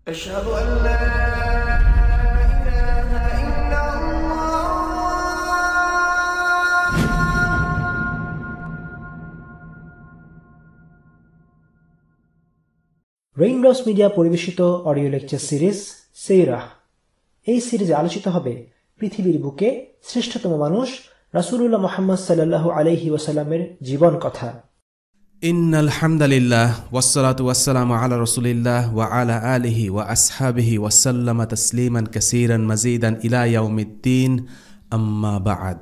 أشهد أن لا إله إلا الله। Raindrops media পরিবেশিত audio lecture series সিরাহ। এই সিরিজে আলোচিত হবে পৃথিবীর বুকে শ্রেষ্ঠতম মানুষ রাসূলুল্লাহ মুহাম্মদ সাল্লাল্লাহু আলাইহি ওয়াসাল্লামের জীবন কথা। ইন্নাল হামদালিল্লাহ ওয়াসসালাতু ওয়াসসালামু আলা রাসূলিল্লাহ ওয়া আলা আলিহি ওয়া আসহাবিহি ওয়া সাল্লামা তাসলিমান কাসীরান মাজিদান ইলা ইয়াউমিদ্দিন, আম্মা বা'দ।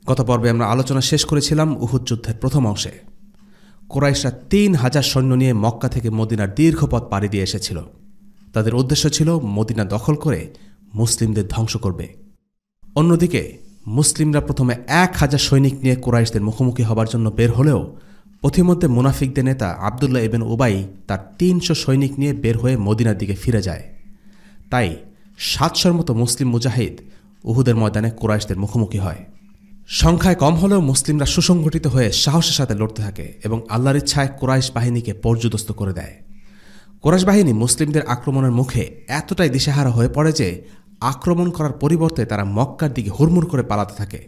গত পর্বে আমরা আলোচনা শেষ করেছিলাম উহুদ যুদ্ধের প্রথম অংশে। কুরাইশরা ৩,০০০ সৈন্য নিয়ে মক্কা থেকে মদিনার দীর্ঘ পথ পাড়ি দিয়ে এসেছিল। তাদের উদ্দেশ্য ছিল মদিনা দখল করে মুসলিমদের ধ্বংস করবে। অন্যদিকে মুসলিমরা প্রথমে ১,০০০ সৈনিক নিয়ে কুরাইশদের মুখোমুখি হবার জন্য বের হলেও পথিমধ্যে মুনাফিকদের নেতা আবদুল্লাহ ইবনে উবাই তার ৩০০ সৈনিক নিয়ে বের হয়ে মদিনার দিকে ফিরে যায়। তাই ৭০০-র মতো মুসলিম মুজাহিদ উহুদের ময়দানে কুরাইশদের মুখোমুখি হয়। সংখ্যায় কম হলেও মুসলিমরা সুসংগঠিত হয়ে সাহসের সাথে লড়তে থাকে এবং আল্লাহর ইচ্ছায় কুরাইশ বাহিনীকে পর্যুদস্ত করে দেয়। কুরাইশ বাহিনী মুসলিমদের আক্রমণের মুখে এতটাই দিশেহারা হয়ে পড়ে যে আক্রমণ করার পরিবর্তে তারা মক্কার দিকে হুড়মুড় করে পালাতে থাকে।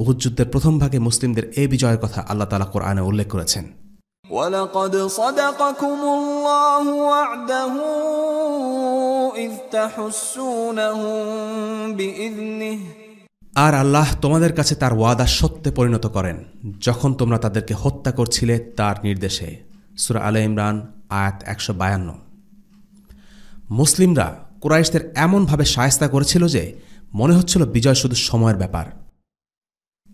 উহুদ যুদ্ধের প্রথম ভাগে মুসলিমদের এই বিজয়ের কথা আল্লাহ তাআলা কোরআনে উল্লেখ করেছেন। وَلَقَدْ صَدَقَكُمُ اللَّهُ وَعْدَهُ إِذْ تَحُسُّونَهُم بِإِذْنِهِ। আর আল্লাহ তোমাদের কাছে তার ওয়াদা সত্যে পরিণত করেন যখন তোমরা তাদেরকে হত্যা করছিলে তার নির্দেশে। সূরা আলে ইমরান আয়াত ১৫২। মুসলিমরা কুরাইশদের এমনভাবে শায়েস্তা করেছিল যে মনে হচ্ছিল বিজয় শুধু সময়ের ব্যাপার।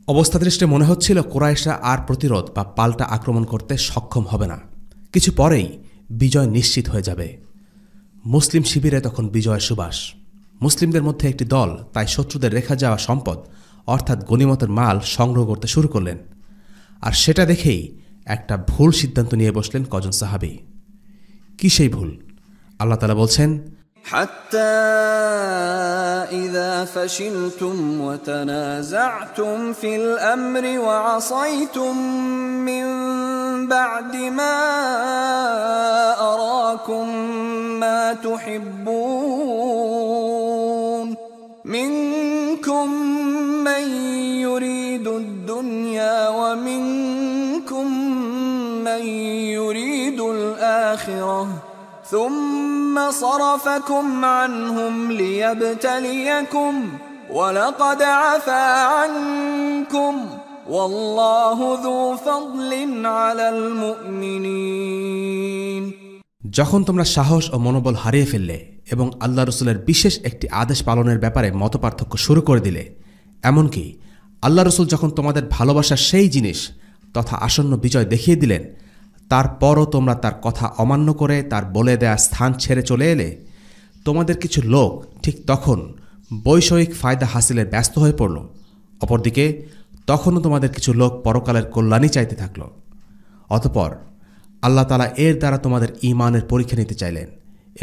অবস্থা দৃষ্টে মনে হচ্ছিল কুরাইশরা আর প্রতিরোধ বা পাল্টা আক্রমণ করতে সক্ষম হবে না, কিছু পরেই বিজয় নিশ্চিত হয়ে যাবে। মুসলিম শিবিরে তখন বিজয়ের সুবাস। মুসলিমদের মধ্যে একটি দল তাই শত্রুদের রেখে যাওয়া সম্পদ অর্থাৎ গনিমতের মাল সংগ্রহ করতে শুরু করলেন। আর সেটা দেখেই একটা ভুল সিদ্ধান্ত নিয়ে বসলেন কজন সাহাবী। কি সেই ভুল? আল্লাহ তাআলা বলছেন, حتى إذا فشلتم وتنازعتم في الأمر وعصيتم من بعد ما أراكم ما تحبون منكم من يريد الدنيا ومنكم من يريد الآخرة ثم صرفكم عنهم ليبتليكم ولقد عفا عنكم والله ذو فضل على المؤمنين। যখন তোমরা সাহস ও মনোবল হারিয়ে ফেললে এবং আল্লাহ রসুলের বিশেষ একটি আদেশ পালনের ব্যাপারে মতপার্থক্য শুরু করে দিলে, এমনকি আল্লাহ রসুল যখন তোমাদের ভালোবাসার সেই জিনিস তথা আসন্ন বিজয় দেখিয়ে দিলেন, তারপরও তোমরা তার কথা অমান্য করে তার বলে দেয়া স্থান ছেড়ে চলে এলে, তোমাদের কিছু লোক ঠিক তখন বৈষয়িক ফায়দা হাসিলের ব্যস্ত হয়ে পড়ল। অপরদিকে তখনও তোমাদের কিছু লোক পরকালের কল্যাণই চাইতে থাকল। অতঃপর আল্লাহ তাআলা এর দ্বারা তোমাদের ঈমানের পরীক্ষা নিতে চাইলেন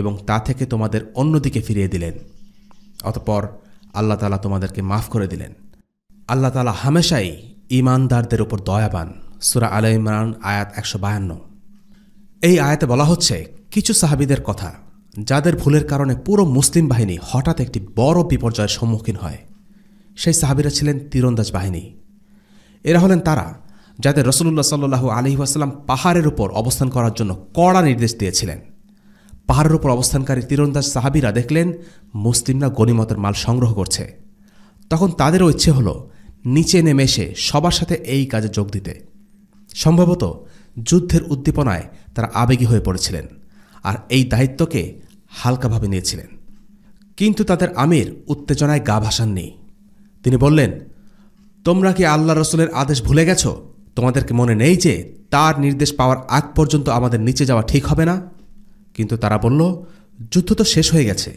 এবং তা থেকে তোমাদের অন্যদিকে ফিরিয়ে দিলেন। অতঃপর আল্লাহ তাআলা তোমাদেরকে মাফ করে দিলেন। আল্লাহ তাআলা হামেশাই ঈমানদারদের উপর দয়াবান। সূরা আলে ইমরান আয়াত ১৫২। এই আয়াতে বলা হচ্ছে কিছু সাহাবীদের কথা যাদের ভুলের কারণে পুরো মুসলিম বাহিনী হঠাৎ একটি বড় বিপর্যয়ের সম্মুখীন হয়। সেই সাহাবীরা ছিলেন তীরন্দাজ বাহিনী। এরা হলেন তারা যাদের রাসূলুল্লাহ সাল্লাল্লাহু আলাইহি ওয়াসাল্লাম পাহাড়ের উপর অবস্থান করার জন্য কড়া নির্দেশ দিয়েছিলেন। পাহাড়ের উপর অবস্থানকারী তীরন্দাজ সাহাবীরা দেখলেন মুসলিমরা গনিমতের মাল সংগ্রহ করছে। তখন তাদেরও ইচ্ছে হলো নিচে নেমে এসে সবার সাথে এই কাজে যোগ দিতে। সম্ভবত যুদ্ধের উদ্দীপনায় তারা আবেগী হয়ে পড়েছিলেন আর এই দায়িত্বকে হালকাভাবে নিয়েছিলেন। কিন্তু তাদের আমির উত্তেজনায় গা ভাসাননি। তিনি বললেন, তোমরা কি আল্লাহ রসুলের আদেশ ভুলে গেছ? তোমাদেরকে মনে নেই যে তার নির্দেশ পাওয়ার আগ পর্যন্ত আমাদের নিচে যাওয়া ঠিক হবে না? কিন্তু তারা বলল, যুদ্ধ তো শেষ হয়ে গেছে।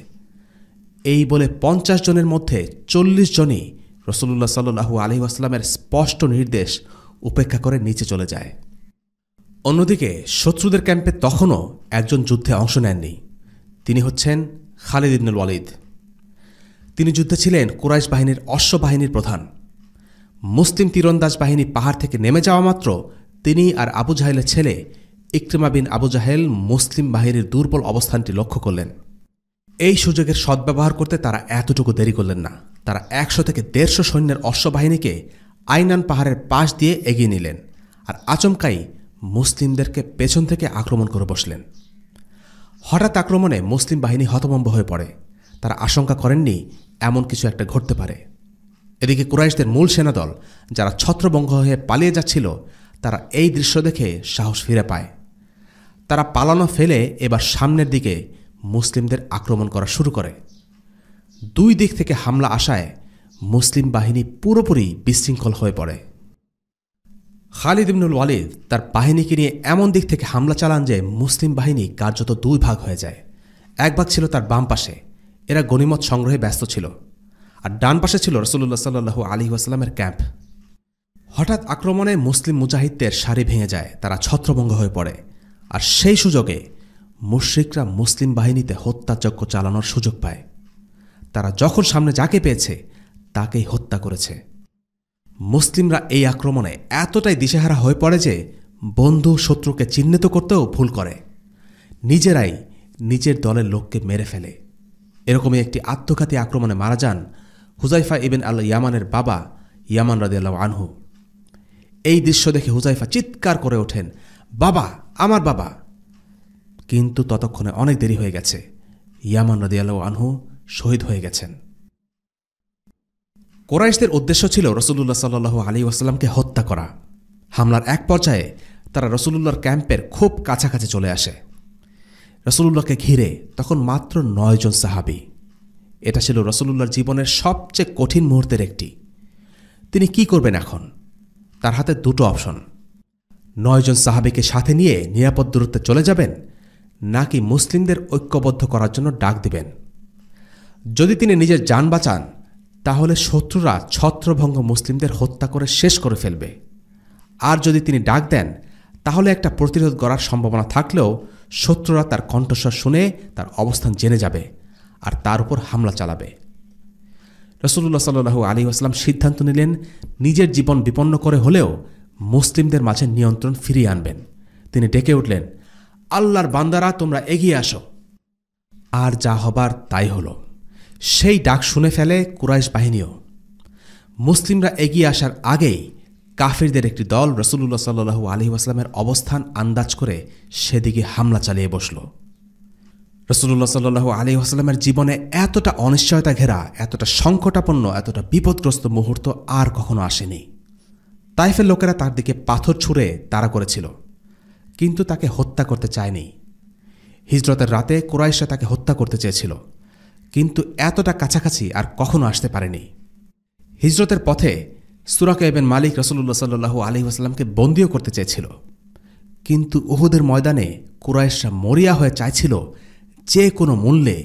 এই বলে ৫০ জনের মধ্যে ৪০ জনই রাসূলুল্লাহ সাল্লাল্লাহু আলাইহি ওয়াসাল্লামের স্পষ্ট নির্দেশ উপেক্ষা করে নিচে চলে যায়। অন্যদিকে শত্রুদের ক্যাম্পে তখনও একজন যুদ্ধে অংশ নেননি। তিনি হচ্ছেন খালিদ ইবনুল ওয়ালিদ। তিনি যুদ্ধে ছিলেন কুরাইশ বাহিনীর অশ্ববাহিনীর প্রধান। মুসলিম তীরন্দাজ বাহিনী পাহাড় থেকে নেমে যাওয়া মাত্র তিনি আর আবু জাহেলের ছেলে ইকরিমা বিন আবু জাহেল মুসলিম বাহিনীর দুর্বল অবস্থানটি লক্ষ্য করলেন। এই সুযোগের সদ্ব্যবহার করতে তারা এতটুকু দেরি করলেন না। তারা 100 থেকে 150 সৈন্যের অশ্ববাহিনীকে আইনান পাহাড়ের পাশ দিয়ে এগিয়ে নিলেন আর আচমকাই মুসলিমদেরকে পেছন থেকে আক্রমণ করে বসলেন। হঠাৎ আক্রমণে মুসলিম বাহিনী হতভম্ব হয়ে পড়ে। তারা আশঙ্কা করেননি এমন কিছু একটা ঘটতে পারে। এদিকে কুরাইশদের মূল সেনাদল যারা ছত্রভঙ্গ হয়ে পালিয়ে যাচ্ছিল, তারা এই দৃশ্য দেখে সাহস ফিরে পায়। তারা পালানো ফেলে এবার সামনের দিকে মুসলিমদের আক্রমণ করা শুরু করে। দুই দিক থেকে হামলা আসায় মুসলিম বাহিনী পুরোপুরি বিশৃঙ্খল হয়ে পড়ে। খালিদ ইবনুল ওয়ালিদ তার বাহিনীকে নিয়ে এমন দিক থেকে হামলা চালান যে মুসলিম বাহিনী কার্যত দুই ভাগ হয়ে যায়। এক ভাগ ছিল তার বাম পাশে, এরা গনিমত সংগ্রহে ব্যস্ত ছিল, আর ডান পাশে ছিল রাসূলুল্লাহ সাল্লাল্লাহু আলাইহি ওয়াসাল্লামের ক্যাম্প। হঠাৎ আক্রমণে মুসলিম মুজাহিদদের সারি ভেঙে যায়, তারা ছত্রভঙ্গ হয়ে পড়ে। আর সেই সুযোগে মুশরিকরা মুসলিম বাহিনীতে হত্যাযজ্ঞ চালানোর সুযোগ পায়। তারা যখন সামনে যাকে পেয়েছে তাকেই হত্যা করেছে। মুসলিমরা এই আক্রমণে এতটাই দিশেহারা হয়ে পড়ে যে বন্ধু শত্রুকে চিহ্নিত করতেও ভুল করে, নিজেরাই নিজের দলের লোককে মেরে ফেলে। এরকমই একটি আত্মঘাতী আক্রমণে মারা যান হুযায়ফা ইবন আল ইয়ামানের বাবা ইয়ামান রাদিয়াল্লাহু আনহু। এই দৃশ্য দেখে হুযায়ফা চিৎকার করে ওঠেন, বাবা, আমার বাবা! কিন্তু ততক্ষণে অনেক দেরি হয়ে গেছে। ইয়ামান রাদিয়াল্লাহু আনহু শহীদ হয়ে গেছেন। কুরাইশদের উদ্দেশ্য ছিল রাসূলুল্লাহ সাল্লাল্লাহু আলাইহি ওয়াসাল্লামকে হত্যা করা। হামলার এক পর্যায়ে তারা রাসূলুল্লাহর ক্যাম্পের খুব কাছাকাছি চলে আসে। রাসূলুল্লাহকে ঘিরে তখন মাত্র 9 জন সাহাবী। এটা ছিল রাসূলুল্লাহর জীবনের সবচেয়ে কঠিন মুহূর্তের একটি। তিনি কি করবেন এখন? তার হাতে দুটো অপশন। 9 জন সাহাবীকে সাথে নিয়ে নিরাপদ দূরত্বে চলে যাবেন, নাকি মুসলিমদের ঐক্যবদ্ধ করার জন্য ডাক দিবেন। যদি তিনি নিজের জান বাঁচান তাহলে শত্রুরা ছত্রভঙ্গ মুসলিমদের হত্যা করে শেষ করে ফেলবে, আর যদি তিনি ডাক দেন তাহলে একটা প্রতিরোধ করার সম্ভাবনা থাকলেও শত্রুরা তার কণ্ঠস্বর শুনে তার অবস্থান জেনে যাবে আর তার উপর হামলা চালাবে। রাসূলুল্লাহ সাল্লাল্লাহু আলাইহি ওয়াসাল্লাম সিদ্ধান্ত নিলেন নিজের জীবন বিপন্ন করে হলেও মুসলিমদের মাঝে নিয়ন্ত্রণ ফিরিয়ে আনবেন। তিনি ডেকে উঠলেন, আল্লাহর বান্দারা, তোমরা এগিয়ে আসো। আর যা হবার তাই হল। সেই ডাক শুনে ফেলে কুরাইশ বাহিনীও। মুসলিমরা এগিয়ে আসার আগেই কাফিরদের একটি দল রাসূলুল্লাহ সাল্লাল্লাহু আলাইহি ওয়াসাল্লামের অবস্থান আন্দাজ করে সেদিকে হামলা চালিয়ে বসল। রাসূলুল্লাহ সাল্লাল্লাহু আলাইহি ওয়াসাল্লামের জীবনে এতটা অনিশ্চয়তা ঘেরা, এতটা সংকটাপন্ন, এতটা বিপদগ্রস্ত মুহূর্ত আর কখনো আসেনি। তাইফের লোকেরা তার দিকে পাথর ছুঁড়ে তাড়া করেছিল, কিন্তু তাকে হত্যা করতে চায়নি। হিজরতের রাতে কুরাইশরা তাকে হত্যা করতে চেয়েছিল, কিন্তু এতটা কাছাকাছি আর কখনো আসতে পারেনি। হিজরতের পথে সুরাকা ইবন মালিক রাসূলুল্লাহ সাল্লাল্লাহু আলাইহি ওয়াসাল্লামকে বন্দীও করতে চেয়েছিল, কিন্তু উহুদের ময়দানে কুরাইশরা মরিয়া হয়ে চাইছিল যে কোনো মূল্যে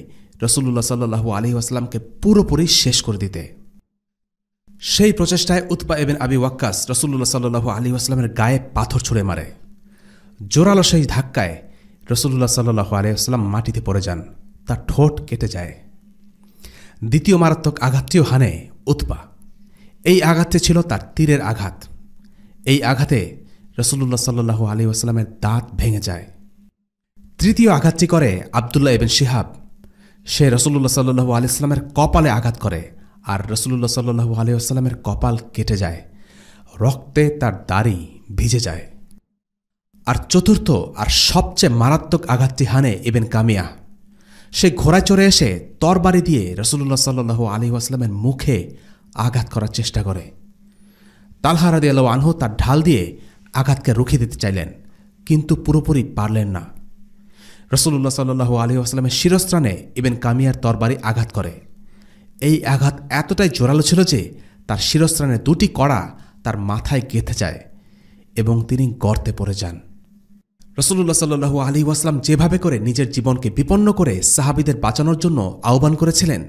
রাসূলুল্লাহ সাল্লাল্লাহু আলাইহি ওয়াসাল্লামকে পুরোপুরি শেষ করে দিতে। সেই প্রচেষ্টায় উতবা ইবন আবি ওয়াক্কাস রাসূলুল্লাহ সাল্লাল্লাহু আলাইহি ওয়াসাল্লামের গায়ে পাথর ছুঁড়ে মারে। জোরালো সেই ধাক্কায় রাসূলুল্লাহ সাল্লাল্লাহু আলাইহি ওয়াসাল্লাম মাটিতে পড়ে যান, তার ঠোঁট কেটে যায়। দ্বিতীয় মারাত্মক আঘাতটিও হানে উতবা। এই আঘাতটি ছিল তার তীরের আঘাত। এই আঘাতে রাসূলুল্লাহ সাল্লাল্লাহু আলাইহি ওয়াসাল্লামের দাঁত ভেঙে যায়। তৃতীয় আঘাতটি করে আব্দুল্লাহ ইবন শিহাব। সে রাসূলুল্লাহ সাল্লাল্লাহু আলাইহি ওয়াসাল্লামের কপালে আঘাত করে, আর রাসূলুল্লাহ সাল্লাল্লাহু আলাইহি ওয়াসাল্লামের কপাল কেটে যায়, রক্তে তার দাড়ি ভিজে যায়। আর চতুর্থ আর সবচেয়ে মারাত্মক আঘাতটি হানে ইবন কামিয়া। সে ঘোড়ায় চড়ে এসে তরবারি দিয়ে রাসূলুল্লাহ সাল্লাল্লাহু আলাইহি ওয়াসাল্লামের মুখে আঘাত করার চেষ্টা করে। তালহা রাদিয়াল্লাহু আনহু তার ঢাল দিয়ে আঘাতকে রুখে দিতে চাইলেন, কিন্তু পুরোপুরি পারলেন না। রাসূলুল্লাহ সাল্লাল্লাহু আলাইহি ওয়াসাল্লামের শিরস্ত্রাণে ইবন কামিয়ার তরবারি আঘাত করে। এই আঘাত এতটাই জোরালো ছিল যে তার শিরস্ত্রাণে দুটি কড়া তার মাথায় গেঁথে যায় এবং তিনি গর্তে পড়ে যান। রাসূলুল্লাহ সাল্লাল্লাহু আলাইহি ওয়াসাল্লাম যেভাবে করে নিজের জীবনকে বিপন্ন করে সাহাবীদের বাঁচানোর জন্য আহ্বান করেছিলেন,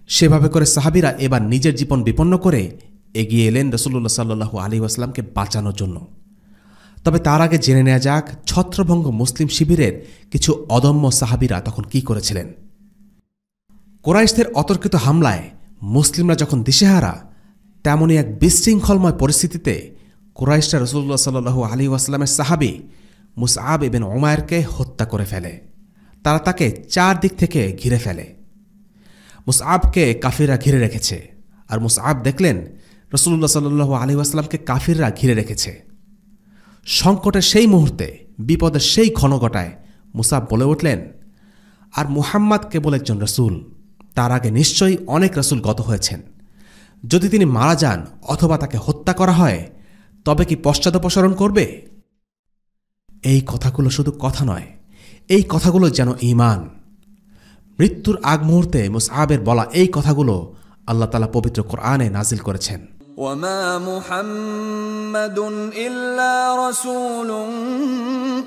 সেভাবে করে সাহাবীরা এবার নিজের জীবন বিপন্ন করে এগিয়ে এলেন রাসূলুল্লাহ সাল্লাল্লাহু আলাইহি ওয়াসাল্লামকে বাঁচানোর জন্য। তবে তার আগে জেনে নেওয়া যাক ছত্রভঙ্গ মুসলিম শিবিরের কিছু অদম্য সাহাবীরা তখন কি করেছিলেন। কুরাইশদের অতর্কিত হামলায় মুসলিমরা যখন দিশেহারা, তেমনই এক বিশৃঙ্খলময় পরিস্থিতিতে কুরাইশরা রাসূলুল্লাহ সাল্লাল্লাহু আলাইহি ওয়াসাল্লামের সাহাবী মুসআব ইবনে উমাইরকে হত্যা করে ফেলে। তারা তাকে চারদিক থেকে ঘিরে ফেলে। মুসআবকে কাফিররা ঘিরে রেখেছে, আর মুসআব দেখলেন রাসূলুল্লাহ সাল্লাল্লাহু আলাইহি ওয়াসাল্লামকে কাফিররা ঘিরে রেখেছে। সংকটের সেই মুহূর্তে, বিপদের সেই ক্ষণঘটায় মুসআব বলে উঠলেন, আর মুহাম্মদ কেবল একজন রাসূল, তার আগে নিশ্চয়ই অনেক রাসূল গত হয়েছেন। যদি তিনি মারা যান অথবা তাকে হত্যা করা হয়, তবে কি পশ্চাদপসরণ করবে? এই কথাগুলো শুধু কথা নয়, এই কথাগুলো যেন ঈমান। মৃত্যুর আগ মুহূর্তে মুসআবের বলা এই কথাগুলো আল্লাহ তাআলা পবিত্র কোরআনে নাজিল করেছেন। وما محمد إلا رسول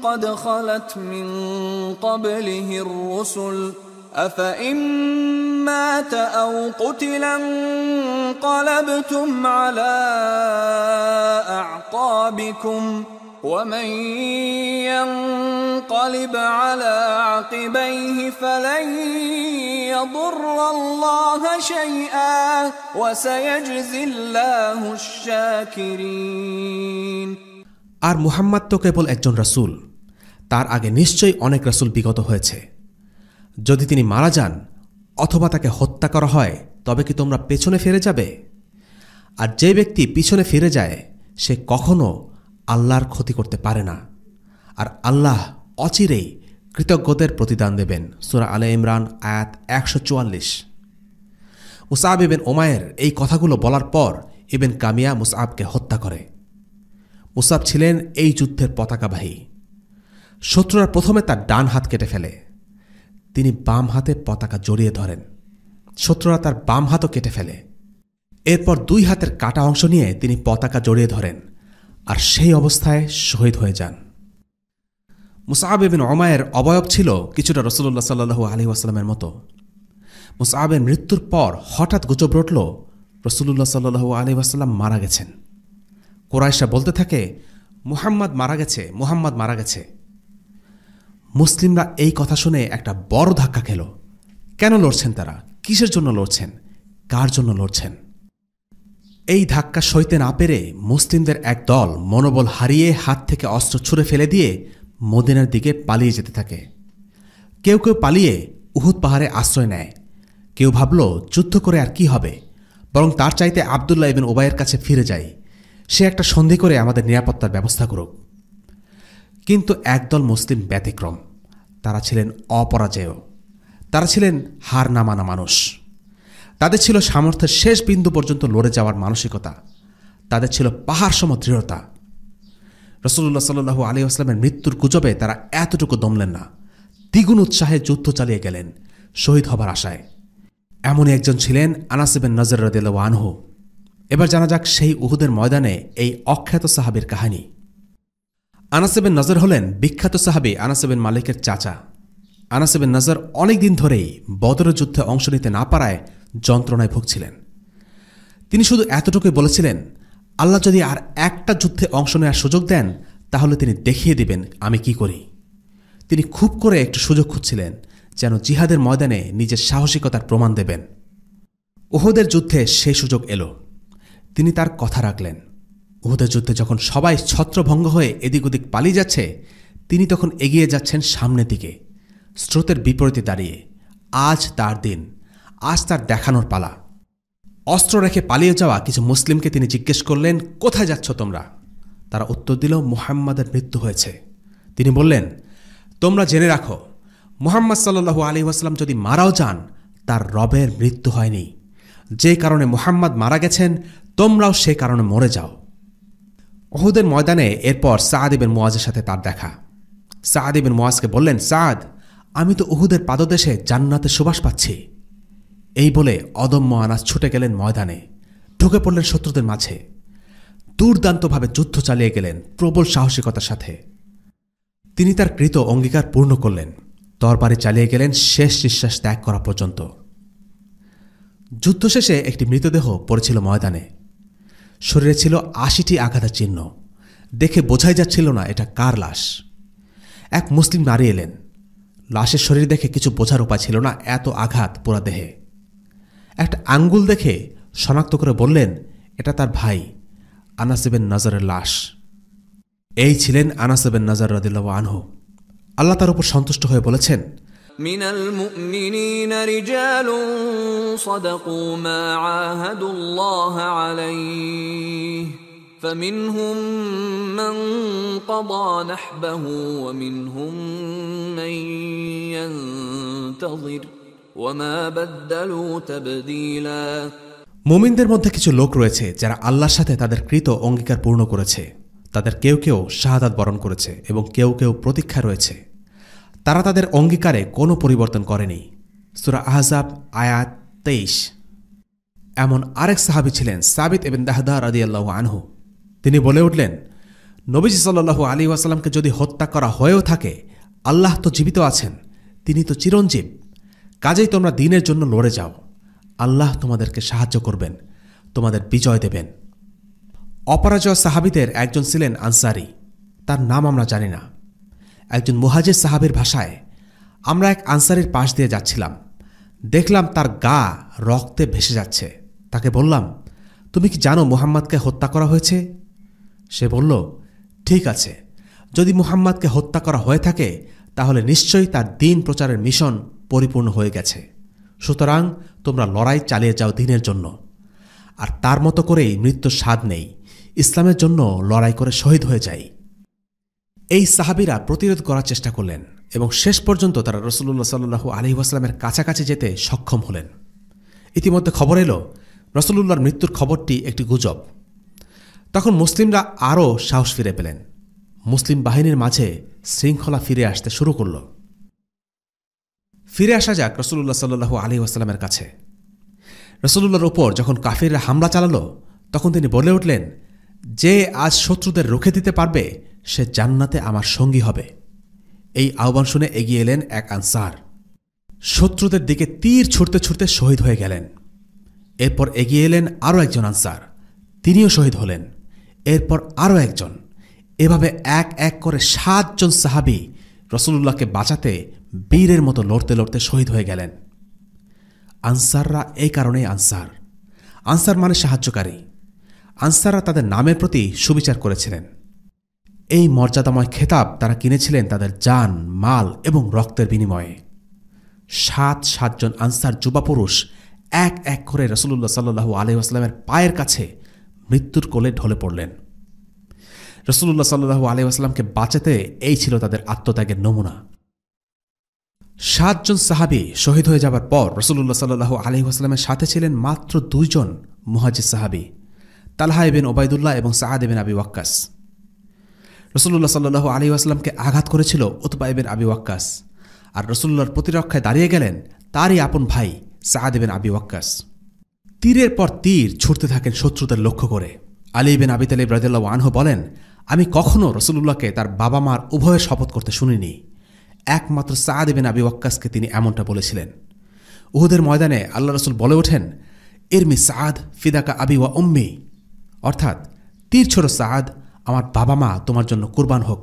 قد خلت من قبله الرسل أفإن مات أو قتل انقلبتم على أعقابكم ومن ينقلب على عقبيه فلن يضر الله شيئا وسيجزي الله الشاكرين। আর মুহাম্মদ তো কেবল একজন রাসূল, তার আগে নিশ্চয়ই অনেক রাসূল বিগত হয়েছে। যদি তিনি মারা যান অথবা তাকে হত্যা করা হয়, তবে কি তোমরা পেছনে ফিরে যাবে? আর যে ব্যক্তি পিছনে ফিরে যায় সে কখনো আল্লাহর ক্ষতি করতে পারে না, আর আল্লাহ অচিরেই কৃতজ্ঞদের প্রতিদান দেবেন। সূরা আলে ইমরান আয়াত 144। মুসআব ইবনে উমাইর এই কথাগুলো বলার পর ইবনে কামিয়া মুসআবকে হত্যা করে। মুসআব ছিলেন এই যুদ্ধের পতাকাবাহী। শত্রুরা প্রথমে তার ডান হাত কেটে ফেলে, তিনি বাম হাতে পতাকা জড়িয়ে ধরেন। শত্রুরা তার বাম হাতও কেটে ফেলে। এরপর দুই হাতের কাটা অংশ নিয়ে তিনি পতাকা জড়িয়ে ধরেন, আর সেই অবস্থায় শহীদ হয়ে যান। মুসআব ইবনে উমাইর অবয়ব ছিল কিছুটা রাসূলুল্লাহ সাল্লাল্লাহু আলাইহি ওয়াসাল্লামের মতো। মুসআবের মৃত্যুর পর হঠাৎ গুজব রটল রাসূলুল্লাহ সাল্লাল্লাহু আলাইহি ওয়াসাল্লাম মারা গেছেন। কুরাইশরা বলতে থাকে, মুহাম্মদ মারা গেছে, মুহাম্মদ মারা গেছে। মুসলিমরা এই কথা শুনে একটা বড় ধাক্কা খেল। কেন লড়ছেন তারা? কিসের জন্য লড়ছেন? কার জন্য লড়ছেন? এই ধাক্কা সইতে না পেরে মুসলিমদের এক দল মনোবল হারিয়ে হাত থেকে অস্ত্র ছুঁড়ে ফেলে দিয়ে মদিনার দিকে পালিয়ে যেতে থাকে। কেউ কেউ পালিয়ে উহুদ পাহাড়ে আশ্রয় নেয়। কেউ ভাবল যুদ্ধ করে আর কি হবে, বরং তার চাইতে আবদুল্লাহ ইবনে উবাইয়ের কাছে ফিরে যাই, সে একটা সন্ধি করে আমাদের নিরাপত্তার ব্যবস্থা করুক। কিন্তু একদল মুসলিম ব্যতিক্রম। তারা ছিলেন অপরাজেয়, তারা ছিলেন হার না মানা মানুষ। তাদের ছিল সামর্থ্যের শেষ বিন্দু পর্যন্ত লড়ে যাওয়ার মানসিকতা, তাদের ছিল পাহাড় সম দৃঢ়তা। রাসূলুল্লাহ সাল্লাল্লাহু আলাইহি ওয়াসাল্লামের মৃত্যুর গুজবে তারা এতটুকু দমলেন না, দ্বিগুণ উৎসাহে যুদ্ধ চালিয়ে গেলেন শহীদ হবার আশায়। এমনই একজন ছিলেন আনাস ইবনে নজর রাদিয়াল্লাহু আনহু। এবার জানা যাক সেই উহুদের ময়দানে এই অখ্যাত সাহাবীর কাহিনী। আনাস ইবনে নজর হলেন বিখ্যাত সাহাবী আনাস ইবনে মালিকের চাচা। আনাস ইবনে নজর অনেকদিন ধরেই বদরের যুদ্ধে অংশ নিতে না পারায় যন্ত্রণায় ভুগছিলেন। তিনি শুধু এতটুকুই বলেছিলেন, আল্লাহ যদি আর একটা যুদ্ধে অংশ নেওয়ার সুযোগ দেন তাহলে তিনি দেখিয়ে দিবেন আমি কি করি। তিনি খুব করে একটু সুযোগ খুঁজছিলেন যেন জিহাদের ময়দানে নিজের সাহসিকতার প্রমাণ দেবেন। উহুদের যুদ্ধে সেই সুযোগ এলো। তিনি তার কথা রাখলেন। উহুদের যুদ্ধে যখন সবাই ছত্রভঙ্গ হয়ে এদিক ওদিক পালিয়ে যাচ্ছে, তিনি তখন এগিয়ে যাচ্ছেন সামনের দিকে, স্রোতের বিপরীতে দাঁড়িয়ে। আজ তার দিন, আজ তার দেখানোর পালা। অস্ত্র রেখে পালিয়ে যাওয়া কিছু মুসলিমকে তিনি জিজ্ঞেস করলেন, কোথায় যাচ্ছ তোমরা? তারা উত্তর দিল, মুহাম্মাদের মৃত্যু হয়েছে। তিনি বললেন, তোমরা জেনে রাখো, মুহাম্মদ সাল্লাল্লাহু আলাইহি ওয়াসাল্লাম যদি মারাও যান, তার রবের মৃত্যু হয়নি। যে কারণে মুহাম্মদ মারা গেছেন, তোমরাও সে কারণে মরে যাও। উহুদের ময়দানে এরপর সাদ ইবনে মুআজের সাথে তার দেখা। সাদ ইবনে মুআজকে বললেন, সাদ, আমি তো উহুদের পাদদেশে জান্নাতের সুবাস পাচ্ছি। এই বলে অদম্য আনাস ছুটে গেলেন ময়দানে, ঢুকে পড়লেন শত্রুদের মাঝে। দুর্দান্তভাবে যুদ্ধ চালিয়ে গেলেন প্রবল সাহসিকতার সাথে। তিনি তার কৃত অঙ্গীকার পূর্ণ করলেন, তরবারি চালিয়ে গেলেন শেষ নিঃশ্বাস ত্যাগ করা পর্যন্ত। যুদ্ধ শেষে একটি মৃতদেহ পড়েছিল ময়দানে। শরীরে ছিল ৮০টি আঘাতের চিহ্ন। দেখে বোঝাই যাচ্ছিল না এটা কার লাশ। এক মুসলিম নারী এলেন। লাশের শরীর দেখে কিছু বোঝার উপায় ছিল না, এত আঘাত পুরা দেহে। একটা আঙ্গুল দেখে শনাক্ত করে বললেন, এটা তার ভাই আনাস ইবনে নজরের লাশ। এই ছিলেন আনাস ইবনে নাজার রাদিয়াল্লাহু আনহু। আল্লাহ তার উপর সন্তুষ্ট হয়ে বলেছেন, মিনাল মুমিনিনা রিজালুন সাদাকু মা আহাদুল্লাহ আলাইহি فمنهم من قضى نحبه ومنهم من ينتظر وما بدلوا تبديلا। মুমিনদের মধ্যে কিছু লোক রয়েছে যারা আল্লাহর সাথে তাদের কৃত অঙ্গীকার পূর্ণ করেছে। তাদের কেউ কেউ শাহাদাত বরণ করেছে এবং কেউ কেউ প্রতীক্ষা রয়েছে। তারা তাদের অঙ্গীকারে কোনো পরিবর্তন করেনি। সূরা আহজাব আয়াত 23। এমন আরেক সাহাবী ছিলেন সাবিত ইবনে দাহদা রাদিয়াল্লাহু আনহু। তিনি বলে উঠলেন, নবীজি সাল্লাল্লাহু আলাইহি ওয়াসাল্লামকে যদি হত্যা করা হয়েও থাকে, আল্লাহ তো জীবিত আছেন, তিনি তো চিরঞ্জীব। কাজেই তোমরা দ্বীনের জন্য লড়ে যাও, আল্লাহ তোমাদেরকে সাহায্য করবেন, তোমাদের বিজয় দেবেন। অপরাজয় সাহাবীদের একজন ছিলেন আনসারী। তার নাম আমরা জানি না। একজন মুহাজির সাহাবীর ভাষায়, আমরা এক আনসারীর পাশ দিয়ে যাচ্ছিলাম, দেখলাম তার গা রক্তে ভেসে যাচ্ছে। তাকে বললাম, তুমি কি জানো মুহাম্মাদকে হত্যা করা হয়েছে? সে বলল, ঠিক আছে, যদি মুহাম্মাদকে হত্যা করা হয়ে থাকে তাহলে নিশ্চয়ই তার দ্বীন প্রচারের মিশন পরিপূর্ণ হয়ে গেছে। সুতরাং তোমরা লড়াই চালিয়ে যাও দ্বীনের জন্য। আর তার মতো করেই মৃত্যুর স্বাদ নেই, ইসলামের জন্য লড়াই করে শহীদ হয়ে যাই। এই সাহাবীরা প্রতিরোধ করার চেষ্টা করলেন এবং শেষ পর্যন্ত তারা রাসূলুল্লাহ সাল্লাল্লাহু আলাইহি ওয়াসাল্লামের কাছাকাছি যেতে সক্ষম হলেন। ইতিমধ্যে খবর এলো রাসূলুল্লাহর মৃত্যুর খবরটি একটি গুজব। তখন মুসলিমরা আরও সাহস ফিরে পেলেন। মুসলিম বাহিনীর মাঝে শৃঙ্খলা ফিরে আসতে শুরু করল। ফিরে আসা যাক রাসূলুল্লাহ সাল্লাল্লাহু আলাইহি ওয়াসাল্লামের কাছে। রাসূলুল্লাহর উপর যখন কাফিররা হামলা চালালো, তখন তিনি বলে উঠলেন, যে আজ শত্রুদের রুখে দিতে পারবে সে জান্নাতে আমার সঙ্গী হবে। এই আহ্বান শুনে এগিয়ে এলেন এক আনসার। শত্রুদের দিকে তীর ছুটতে ছুটতে শহীদ হয়ে গেলেন। এরপর এগিয়ে এলেন আরও একজন আনসার, তিনিও শহীদ হলেন। এরপর আরও একজন। এভাবে এক এক করে 7 জন সাহাবী রাসূলুল্লাহকে বাঁচাতে বীরের মতো লড়তে লড়তে শহীদ হয়ে গেলেন। আনসাররা এই কারণেই আনসার। আনসার মানে সাহায্যকারী। আনসাররা তাদের নামের প্রতি সুবিচার করেছিলেন। এই মর্যাদাময় খেতাব তারা কিনেছিলেন তাদের জান, মাল এবং রক্তের বিনিময়ে। 7 জন আনসার যুবা পুরুষ এক এক করে রাসূলুল্লাহ সাল্লাল্লাহু আলাইহি ওয়াসাল্লামের পায়ের কাছে মৃত্যুর কোলে ঢলে পড়লেন। রাসূলুল্লাহ সাল্লাল্লাহু আলাইহি ওয়াসাল্লামকে বাঁচাতে এই ছিল তাদের আত্মত্যাগের নমুনা। 7 জন সাহাবী শহীদ হয়ে যাবার পর রাসূলুল্লাহ সাল্লাল্লাহু আলাইহি ওয়াসাল্লামের সাথে ছিলেন মাত্র 2 জন মুহাজির সাহাবী, তালহা ইবনে উবাইদুল্লাহ এবং সাআদ ইবনে আবি ওয়াক্কাস। রাসূলুল্লাহ সাল্লাল্লাহু আলাইহি ওয়াসাল্লামকে আঘাত করেছিল উতবা ইবনে আবি ওয়াক্কাস, আর রাসূলুল্লাহর প্রতিরক্ষায় দাঁড়িয়ে গেলেন তারই আপন ভাই সাআদ ইবনে আবি ওয়াক্কাস। তীরের পর তীর ছুটতে থাকেন শত্রুদের লক্ষ্য করে। আলী ইবনে আবি তালিব রাদিয়াল্লাহু আনহু বলেন, আমি কখনো রাসূলুল্লাহকে তার বাবা মার উভয়ের শপথ করতে শুনিনি। একমাত্র সাআদ ইবনে আবি ওয়াক্কাসকে তিনি এমনটা বলেছিলেন। উহুদের ময়দানে আল্লাহ রাসূল বলে ওঠেন, ইরমি সাআদ ফিদাকা আবি ওয়া উম্মি, অর্থাৎ তীর ছোড়ো সাআদ, আমার বাবা মা তোমার জন্য কুরবান হোক।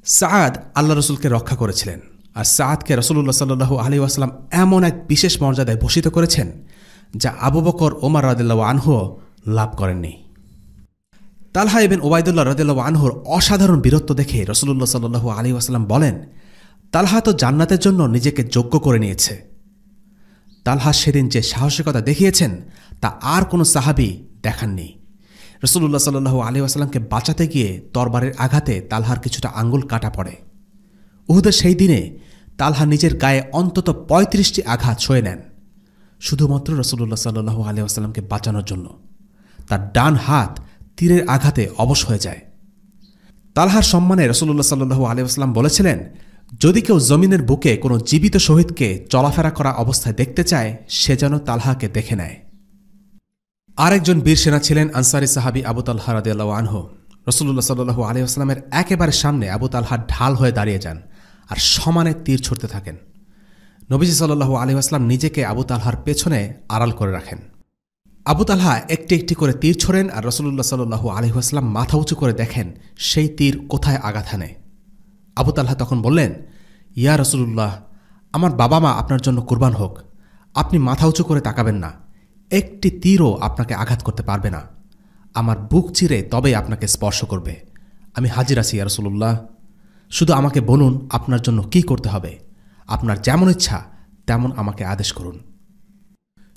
সাআদ আল্লাহ রাসূলকে রক্ষা করেছিলেন, আর সাআদকে রাসূলুল্লাহ সাল্লাল্লাহু আলাইহি ওয়াসাল্লাম এমন এক বিশেষ মর্যাদায় ভূষিত করেছেন যা আবু বকর, ওমর রাদিয়াল্লাহু আনহু লাভ করেননি। তালহা ইবনে উবাইদুল্লাহ রাদিয়াল্লাহু আনহুর অসাধারণ বীরত্ব দেখে রাসূলুল্লাহ সাল্লাল্লাহু আলাইহি ওয়াসাল্লাম বলেন, তালহা তো জান্নাতের জন্য নিজেকে যোগ্য করে নিয়েছে। তালহা সেদিন যে সাহসিকতা দেখিয়েছেন তা আর কোনো সাহাবী দেখাননি। রাসূলুল্লাহ সাল্লাল্লাহু আলাইহি ওয়াসাল্লামকে বাঁচাতে গিয়ে তরবারের আঘাতে তালহার কিছুটা আঙ্গুল কাটা পড়ে। উহুদের সেই দিনে তালহা নিজের গায়ে অন্তত 35টি আঘাত সয়ে নেন, শুধুমাত্র রাসূলুল্লাহ সাল্লাল্লাহু আলাইহি ওয়াসাল্লামকে বাঁচানোর জন্য। তার ডান হাত তীরের আঘাতে অবশ হয়ে যায়। তালহার সম্মানে রাসূলুল্লাহ সাল্লাল্লাহু আলাইহি ওয়াসাল্লাম বলেছিলেন, যদি কেউ জমিনের বুকে কোনো জীবিত শহীদকে চলাফেরা করা অবস্থায় দেখতে চায়, সে যেন তালহাকে দেখে নেয়। আরেকজন বীর সেনা ছিলেন আনসারী সাহাবী আবু তালহা রাদিয়াল্লাহু আনহু। রাসূলুল্লাহ সাল্লাল্লাহু আলাইহি ওয়াসাল্লামের একেবারে সামনে আবু তালহা ঢাল হয়ে দাঁড়িয়ে যান আর সমানে তীর ছুড়তে থাকেন। নবীজি সাল্লাল্লাহু আলাইহি ওয়াসাল্লাম নিজেকে আবু তালহার পেছনে আড়াল করে রাখেন। আবু তালহা একটি একটি করে তীর ছোড়েন আর রাসূলুল্লাহ সাল্লাল্লাহু আলাইহি ওয়াসাল্লাম মাথা উঁচু করে দেখেন সেই তীর কোথায় আঘাত হানে। আবু তালহা তখন বললেন, ইয়া রাসূলুল্লাহ, আমার বাবা মা আপনার জন্য কুরবান হোক, আপনি মাথা উঁচু করে তাকাবেন না, একটি তীরও আপনাকে আঘাত করতে পারবে না, আমার বুক চিরে তবেই আপনাকে স্পর্শ করবে, আমি হাজির আছি ইয়া রাসূলুল্লাহ, শুধু আমাকে বলুন আপনার জন্য কি করতে হবে, আপনার যেমন ইচ্ছা তেমন আমাকে আদেশ করুন।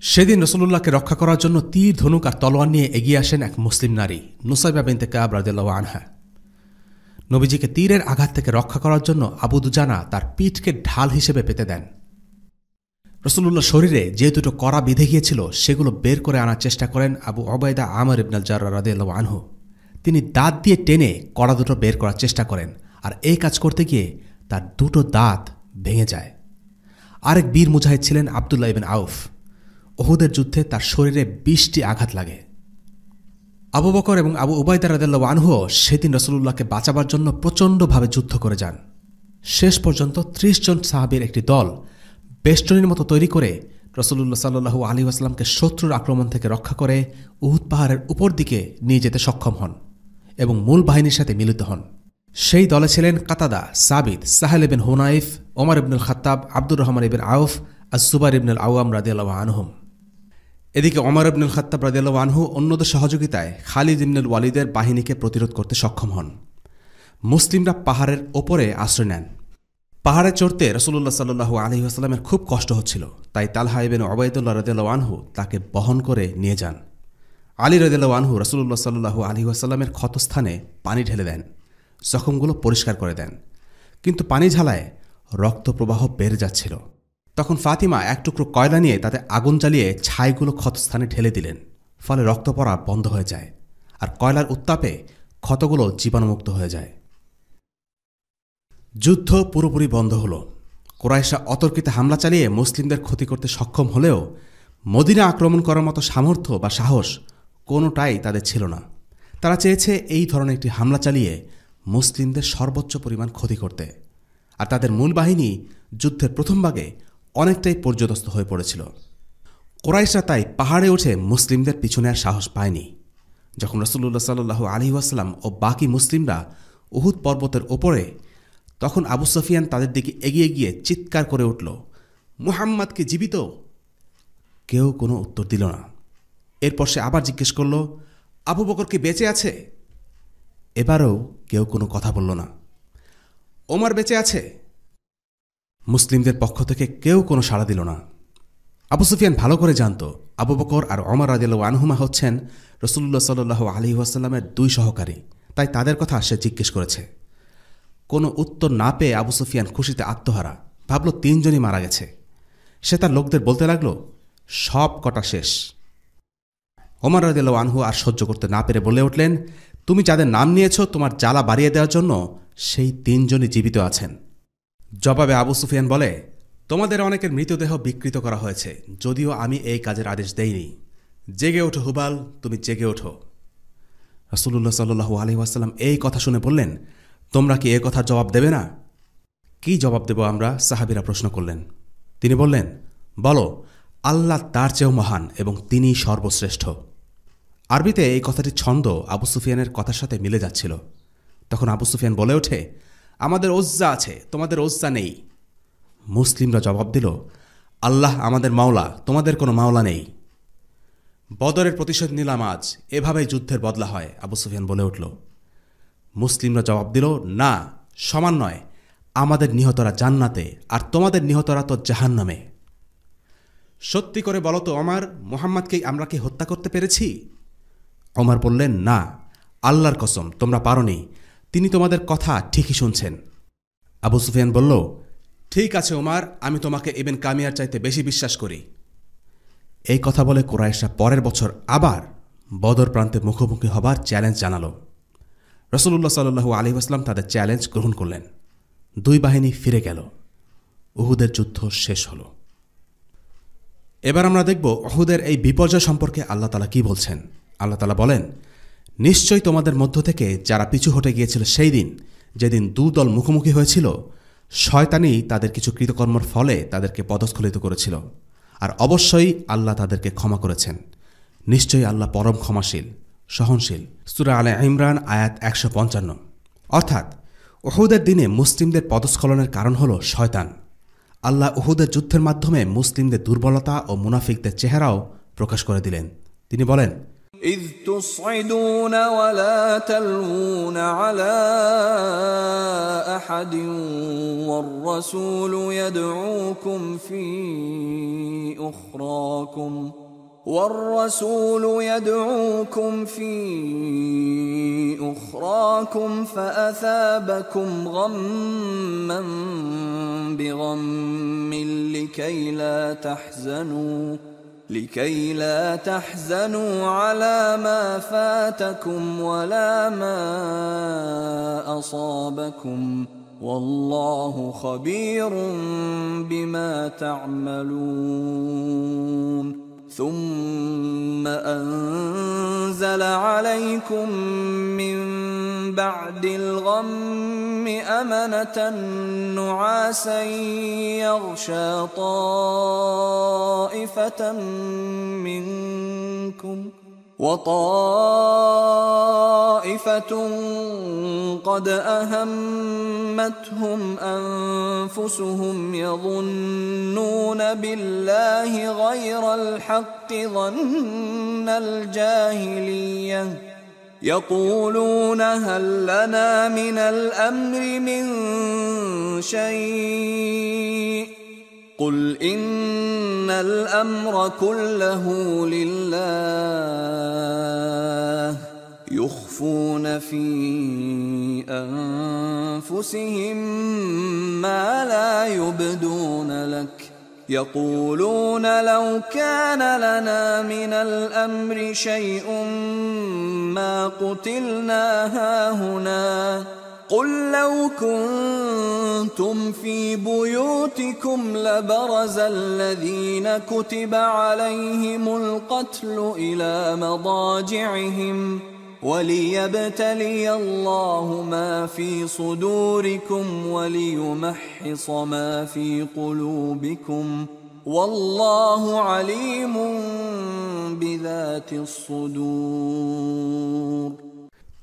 সেদিন রাসূলুল্লাহকে রক্ষা করার জন্য তীর, ধনুক আর তলোয়ার নিয়ে এগিয়ে আসেন এক মুসলিম নারী, নুসাইবা বিনতে কাব রাদিয়াল্লাহু আনহা। নবীজিকে তীরের আঘাত থেকে রক্ষা করার জন্য আবু দুজানা তার পিঠকে ঢাল হিসেবে পেতে দেন। রাসূলুল্লাহ শরীরে যে দুটো কড়া বিঁধে গিয়েছিল সেগুলো বের করে আনার চেষ্টা করেন আবু উবাইদা আমর ইবনুল জাররাহ রাদিয়াল্লাহু আনহু। তিনি দাঁত দিয়ে টেনে কড়া দুটো বের করার চেষ্টা করেন, আর এই কাজ করতে গিয়ে তার দুটো দাঁত ভেঙে যায়। আরেক বীর মুজাহিদ ছিলেন আবদুল্লাহ ইবনে আউফ। উহুদের যুদ্ধে তার শরীরে 20টি আঘাত লাগে। আবু বকর এবং আবু উবাইদা রাদিয়াল্লাহু আনহু সেদিন রাসূলুল্লাহকে বাঁচাবার জন্য প্রচণ্ডভাবে যুদ্ধ করে যান। শেষ পর্যন্ত 30 জন সাহাবীর একটি দল বেষ্টনীর মতো তৈরি করে রাসূলুল্লাহ সাল্লাল্লাহু আলাইহি ওয়াসাল্লামকে শত্রুর আক্রমণ থেকে রক্ষা করে উহুদ পাহাড়ের উপর দিকে নিয়ে যেতে সক্ষম হন এবং মূল বাহিনীর সাথে মিলিত হন। সেই দলে ছিলেন কাতাদা, সাবিত, সাহেল ইবনে হুনাইফ, ওমর ইবনুল খাত্তাব, আব্দুর রহমান ইবনে আউফ, আস-সুবাইর ইবনুল আওয়াম রাদিয়াল্লাহু আনহুম। এদিকে ওমর ইবনুল খাত্তাব রাদিয়াল্লাহু আনহু অন্যদের সহযোগিতায় খালিদ ইবনুল ওয়ালিদের বাহিনীকে প্রতিরোধ করতে সক্ষম হন। মুসলিমরা পাহাড়ের ওপরে আশ্রয় নেন। পাহাড়ে চড়তে রাসূলুল্লাহ সাল্লাল্লাহু আলাইহি ওয়াসাল্লামের খুব কষ্ট হচ্ছিল, তাই তালহা ইবনে উবাইদুল্লাহ রাদিয়াল্লাহু আনহু তাকে বহন করে নিয়ে যান। আলী রাদিয়াল্লাহু আনহু রাসূলুল্লাহ সাল্লাল্লাহু আলাইহি ওয়াসাল্লামের ক্ষতস্থানে পানি ঢেলে দেন, জখমগুলো পরিষ্কার করে দেন। কিন্তু পানি ঝালায় রক্ত প্রবাহ বেড়ে যাচ্ছিল। তখন ফাতিমা এক টুকরো কয়লা নিয়ে তাতে আগুন জ্বালিয়ে ছাইগুলো ক্ষতস্থানে ঢেলে দিলেন, ফলে রক্ত পড়া বন্ধ হয়ে যায় আর কয়লার উত্তাপে ক্ষতগুলো জীবাণুমুক্ত হয়ে যায়। যুদ্ধ পুরোপুরি বন্ধ হল। কুরাইশরা অতর্কিতে হামলা চালিয়ে মুসলিমদের ক্ষতি করতে সক্ষম হলেও মদিনা আক্রমণ করার মতো সামর্থ্য বা সাহস কোনোটাই তাদের ছিল না। তারা চেয়েছে এই ধরনের একটি হামলা চালিয়ে মুসলিমদের সর্বোচ্চ পরিমাণ ক্ষতি করতে, আর তাদের মূল বাহিনী যুদ্ধের প্রথম ভাগে অনেকটাই পর্যদস্ত হয়ে পড়েছিল। কুরাইশরা তাই পাহাড়ে উঠে মুসলিমদের পিছনে আর সাহস পায়নি। যখন রাসূলুল্লাহ সাল্লাল্লাহু আলাইহি ওয়াসাল্লাম ও বাকি মুসলিমরা উহুদ পর্বতের ওপরে, তখন আবু সুফিয়ান তাদের দিকে এগিয়ে গিয়ে চিৎকার করে উঠল, মুহাম্মদ কি জীবিত? কেউ কোনো উত্তর দিল না। এরপর সে আবার জিজ্ঞেস করল, আবু বকর কি বেঁচে আছে? এবারও কেউ কোনো কথা বলল না। ওমর বেঁচে আছে? মুসলিমদের পক্ষ থেকে কেউ কোনো সাড়া দিল না। আবু সুফিয়ান ভালো করে জানত আবু বকর আর ওমর রাদিয়াল্লাহু আনহুমা হচ্ছেন রাসূলুল্লাহ সাল্লাল্লাহু আলাইহি ওয়াসাল্লামের 2 সহকারী, তাই তাদের কথা সে জিজ্ঞেস করেছে। কোনো উত্তর না পেয়ে আবু সুফিয়ান খুশিতে আত্মহারা, ভাবল 3 জনই মারা গেছে। সে তার লোকদের বলতে লাগল, সব কটা শেষ। ওমর রাদিয়াল্লাহু আনহু আর সহ্য করতে না পেরে বলে উঠলেন, তুমি যাদের নাম নিয়েছ তোমার জ্বালা বাড়িয়ে দেওয়ার জন্য সেই 3 জনই জীবিত আছেন। জবাবে আবু সুফিয়ান বলে, তোমাদের অনেকের মৃতদেহ বিকৃত করা হয়েছে, যদিও আমি এই কাজের আদেশ দেইনি। জেগে ওঠো হুবাল, তুমি জেগে ওঠো। রাসূলুল্লাহ সাল্লাল্লাহু আলাইহি ওয়াসাল্লাম এই কথা শুনে বললেন, তোমরা কি এ কথার জবাব দেবে না? কি জবাব দেব আমরা? সাহাবীরা প্রশ্ন করলেন। তিনি বললেন, বলো, আল্লাহ তার চেয়েও মহান এবং তিনিই সর্বশ্রেষ্ঠ। আরবিতে এই কথাটির ছন্দ আবু সুফিয়ানের কথার সাথে মিলে যাচ্ছিল। তখন আবু সুফিয়ান বলে ওঠে, আমাদের ওজ্জা আছে, তোমাদের ওজ্জা নেই। মুসলিমরা জবাব দিল, আল্লাহ আমাদের মাওলা, তোমাদের কোনো মাওলা নেই। বদরের প্রতিশোধ নিলাম আজ, এভাবেই যুদ্ধের বদলা হয়, আবু সুফিয়ান বলে উঠল। মুসলিমরা জবাব দিল, না, সমান নয়, আমাদের নিহতরা জান্নাতে আর তোমাদের নিহতরা তো জাহান্নামে। সত্যি করে বলো তো ওমর, মুহাম্মদকে আমরা কি হত্যা করতে পেরেছি? ওমর বললেন, না, আল্লাহর কসম তোমরা পারোনি, তিনি তোমাদের কথা ঠিকই শুনছেন। আবু সুফিয়ান বলল, ঠিক আছে ওমর, আমি তোমাকে ইবন কামিয়ার চাইতে বেশি বিশ্বাস করি। এই কথা বলে কুরাইশরা পরের বছর আবার বদর প্রান্তে মুখোমুখি হবার চ্যালেঞ্জ জানালো। রাসূলুল্লাহ সাল্লাল্লাহু আলাইহি ওয়াসাল্লাম তাদের চ্যালেঞ্জ গ্রহণ করলেন। 2 বাহিনী ফিরে গেল। উহুদের যুদ্ধ শেষ হল। এবার আমরা দেখব উহুদের এই বিপর্যয় সম্পর্কে আল্লাহ তাআলা কি বলছেন। আল্লাহ তাআলা বলেন, নিশ্চয়ই তোমাদের মধ্য থেকে যারা পিছু হটে গিয়েছিল সেই দিন, যেদিন 2 দল মুখোমুখি হয়েছিল, শয়তানি তাদের কিছু কৃতকর্মের ফলে তাদেরকে পদস্খলিত করেছিল, আর অবশ্যই আল্লাহ তাদেরকে ক্ষমা করেছেন। নিশ্চয়ই আল্লাহ পরম ক্ষমাশীল, সহনশীল। সূরা আলে ইমরান আয়াত 155। অর্থাৎ উহুদের দিনে মুসলিমদের পদস্খলনের কারণ হল শয়তান। আল্লাহ উহুদের যুদ্ধের মাধ্যমে মুসলিমদের দুর্বলতা ও মুনাফিকদের চেহারাও প্রকাশ করে দিলেন। তিনি বলেন, إذ تصعدون ولا تلوون على أحد والرسول يدعوكم في أخراكم فأثابكم غما بغم لكي لا تحزنوا على ما فاتكم ولا ما أصابكم والله خبير بما تعملون ثم أنزل عليكم من بعد الغم أمنة نعاسا يغشى طائفة منكم وطائفة قد أهمتهم أنفسهم يظنون بالله غير الحق ظن الجاهلية يقولون هل لنا من الأمر من شيء قل إن الأمر كله لله يخفون في أنفسهم ما لا يبدون لك يقولون لو كان لنا من الأمر شيء ما قتلنا هاهنا قل لو كنتم في بيوتكم لبرز الذين كتب عليهم القتل إلى مضاجعهم وليبتلي الله ما في صدوركم وليمحص ما في قلوبكم والله عليم بذات الصدور।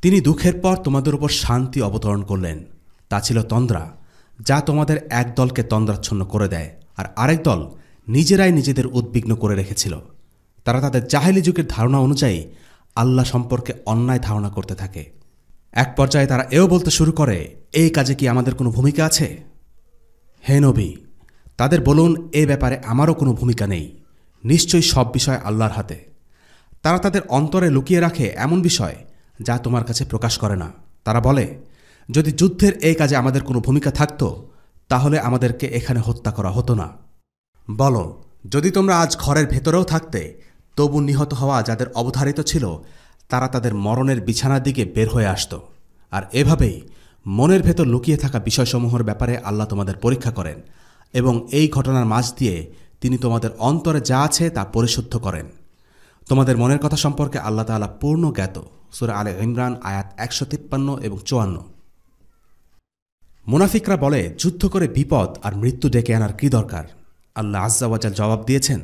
তিনি দুঃখের পর তোমাদের উপর শান্তি অবতরণ করলেন, তা ছিল তন্দ্রা, যা তোমাদের এক দলকে তন্দ্রাচ্ছন্ন করে দেয় আর আরেক দল নিজেরাই নিজেদের উদ্বিগ্ন করে রেখেছিল। তারা তাদের জাহেলি যুগের ধারণা অনুযায়ী আল্লাহ সম্পর্কে অন্যায় ধারণা করতে থাকে। এক পর্যায়ে তারা এও বলতে শুরু করে, এই কাজে কি আমাদের কোনো ভূমিকা আছে? হে নবী, তাদের বলুন, এ ব্যাপারে আমারও কোনো ভূমিকা নেই, নিশ্চয়ই সব বিষয় আল্লাহর হাতে। তারা তাদের অন্তরে লুকিয়ে রাখে এমন বিষয় যা তোমার কাছে প্রকাশ করে না। তারা বলে, যদি যুদ্ধের এই কাজে আমাদের কোনো ভূমিকা থাকত তাহলে আমাদেরকে এখানে হত্যা করা হতো না। বলো, যদি তোমরা আজ ঘরের ভেতরেও থাকতে তবু নিহত হওয়া যাদের অবধারিত ছিল তারা তাদের মরণের বিছানার দিকে বের হয়ে আসত। আর এভাবেই মনের ভেতর লুকিয়ে থাকা বিষয়সমূহের ব্যাপারে আল্লাহ তোমাদের পরীক্ষা করেন এবং এই ঘটনার মাঝ দিয়ে তিনি তোমাদের অন্তরে যা আছে তা পরিশুদ্ধ করেন। তোমাদের মনের কথা সম্পর্কে আল্লাহ তাআলা পূর্ণ জ্ঞাত। সূরা আলে ইমরান আয়াত 153 এবং 54। মুনাফিকরা বলে, যুদ্ধ করে বিপদ আর মৃত্যু ডেকে আনার কি দরকার? আল্লাহ আজ্জা ওয়া জাল জবাব দিয়েছেন,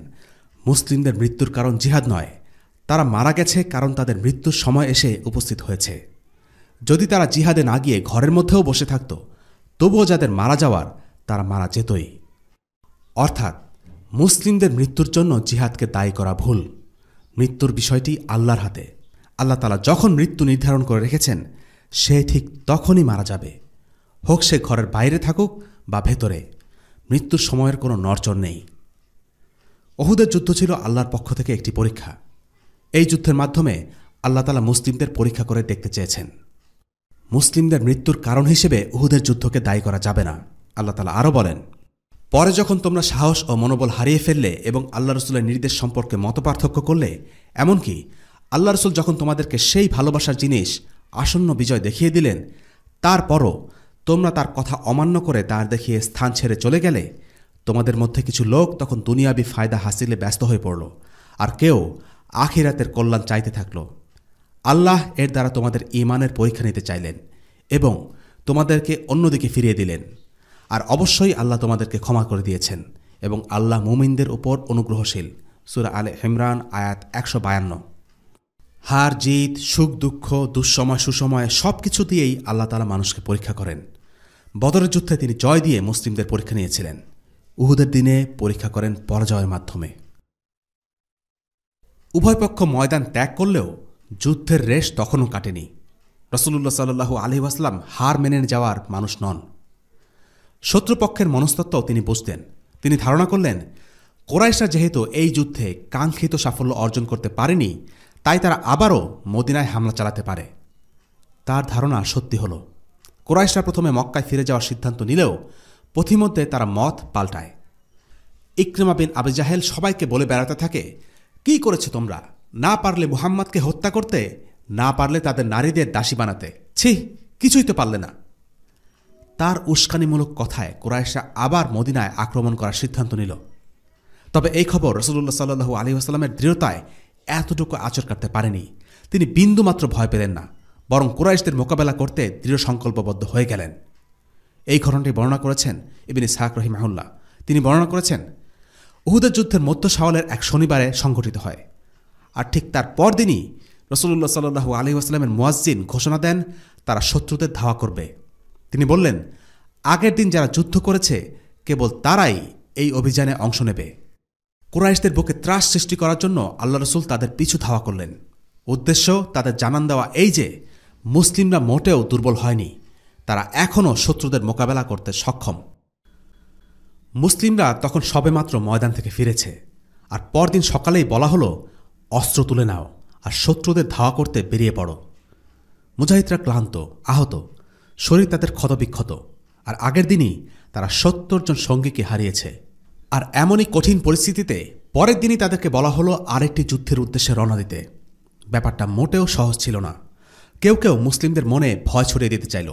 মুসলিমদের মৃত্যুর কারণ জিহাদ নয়, তারা মারা গেছে কারণ তাদের মৃত্যুর সময় এসে উপস্থিত হয়েছে। যদি তারা জিহাদে না গিয়ে ঘরের মধ্যেও বসে থাকত তবুও যাদের মারা যাওয়ার তারা মারা যেতই। অর্থাৎ মুসলিমদের মৃত্যুর জন্য জিহাদকে দায়ী করা ভুল। মৃত্যুর বিষয়টি আল্লাহর হাতে। আল্লাহ তাআলা যখন মৃত্যু নির্ধারণ করে রেখেছেন সে ঠিক তখনই মারা যাবে, হোক সে ঘরের বাইরে থাকুক বা ভেতরে। মৃত্যুর সময়ের কোনো নড়চড় নেই। উহুদের যুদ্ধ ছিল আল্লাহর পক্ষ থেকে একটি পরীক্ষা। এই যুদ্ধের মাধ্যমে আল্লাহ তাআলা মুসলিমদের পরীক্ষা করে দেখতে চেয়েছেন। মুসলিমদের মৃত্যুর কারণ হিসেবে উহুদের যুদ্ধকে দায়ী করা যাবে না। আল্লাহ তাআলা আরও বলেন, পরে যখন তোমরা সাহস ও মনোবল হারিয়ে ফেললে এবং আল্লাহ রসুলের নির্দেশ সম্পর্কে মতপার্থক্য করলে, এমনকি আল্লাহ রসুল যখন তোমাদেরকে সেই ভালোবাসার জিনিস আসন্ন বিজয় দেখিয়ে দিলেন, তারপরও তোমরা তার কথা অমান্য করে তার দেখিয়ে স্থান ছেড়ে চলে গেলে, তোমাদের মধ্যে কিছু লোক তখন দুনিয়াবি ফায়দা হাসিলে ব্যস্ত হয়ে পড়ল আর কেউ আখিরাতের কল্যাণ চাইতে থাকল। আল্লাহ এর দ্বারা তোমাদের ঈমানের পরীক্ষা নিতে চাইলেন এবং তোমাদেরকে অন্যদিকে ফিরিয়ে দিলেন। আর অবশ্যই আল্লাহ তোমাদেরকে ক্ষমা করে দিয়েছেন এবং আল্লাহ মুমিনদের উপর অনুগ্রহশীল। সূরা আলে ইমরান আয়াত 152। হার জিত, সুখ দুঃখ, দুঃসময় সুসময় সবকিছু দিয়েই আল্লাহ তাআলা মানুষকে পরীক্ষা করেন। বদরের যুদ্ধে তিনি জয় দিয়ে মুসলিমদের পরীক্ষা নিয়েছিলেন। উহুদের দিনে পরীক্ষা করেন পরাজয়ের মাধ্যমে। উভয় পক্ষ ময়দান ত্যাগ করলেও যুদ্ধের রেশ তখনও কাটেনি। রাসূলুল্লাহ সাল্লাল্লাহু আলাইহি ওয়াসাল্লাম হার মেনে যাওয়ার মানুষ নন। শত্রুপক্ষের মনস্তত্ত্ব তিনি বুঝতেন। তিনি ধারণা করলেন, কুরাইশরা যেহেতু এই যুদ্ধে কাঙ্ক্ষিত সাফল্য অর্জন করতে পারেনি, তাই তারা আবারও মদিনায় হামলা চালাতে পারে। তার ধারণা সত্যি হল। কুরাইশরা প্রথমে মক্কায় ফিরে যাওয়ার সিদ্ধান্ত নিলেও পথিমধ্যে তারা মত পাল্টায়। ইকরিমা বিন আবু জাহেল সবাইকে বলে বেড়াতে থাকে, কি করেছো তোমরা? না পারলে মুহাম্মদকে হত্যা করতে, না পারলে তাদের নারীদের দাসী বানাতে। ছি, কিছুই তো পারলে না। তার উস্কানিমূলক কথায় কুরাইশরা আবার মদিনায় আক্রমণ করার সিদ্ধান্ত নিল। তবে এই খবর রাসূলুল্লাহ সাল্লাল্লাহু আলাইহি ওয়াসাল্লামের দৃঢ়তায় এতটুকু আঁচড় কাটতে পারেনি। তিনি বিন্দুমাত্র ভয় পেলেন না, বরং কুরাইশদের মোকাবেলা করতে দৃঢ় সংকল্পবদ্ধ হয়ে গেলেন। এই ঘটনাটি বর্ণনা করেছেন ইবনে ইসহাক রাহিমাহুল্লাহ। তিনি বর্ণনা করেছেন, উহুদের যুদ্ধের মধ্য শাওয়ালের এক শনিবারে সংঘটিত হয়, আর ঠিক তার পরদিনই রাসূলুল্লাহ সাল্লাল্লাহু আলাইহি ওয়াসাল্লামের মুয়াজ্জিন ঘোষণা দেন তারা শত্রুদের ধাওয়া করবে। তিনি বললেন, আগের দিন যারা যুদ্ধ করেছে কেবল তারাই এই অভিযানে অংশ নেবে। কুরাইশদের বুকে ত্রাস সৃষ্টি করার জন্য আল্লাহ রসুল তাদের পিছু ধাওয়া করলেন। উদ্দেশ্য তাদের জানান দেওয়া এই যে মুসলিমরা মোটেও দুর্বল হয়নি, তারা এখনও শত্রুদের মোকাবেলা করতে সক্ষম। মুসলিমরা তখন সবেমাত্র ময়দান থেকে ফিরেছে, আর পরদিন সকালেই বলা হলো, অস্ত্র তুলে নাও আর শত্রুদের ধাওয়া করতে বেরিয়ে পড়ো। মুজাহিদরা ক্লান্ত, আহত, শরীর তাদের ক্ষতবিক্ষত, আর আগের দিনই তারা ৭০ জন সঙ্গীকে হারিয়েছে। আর এমনই কঠিন পরিস্থিতিতে পরের দিনই তাদেরকে বলা হলো আরেকটি যুদ্ধের উদ্দেশ্যে রওনা দিতে। ব্যাপারটা মোটেও সহজ ছিল না। কেউ কেউ মুসলিমদের মনে ভয় ছড়িয়ে দিতে চাইল,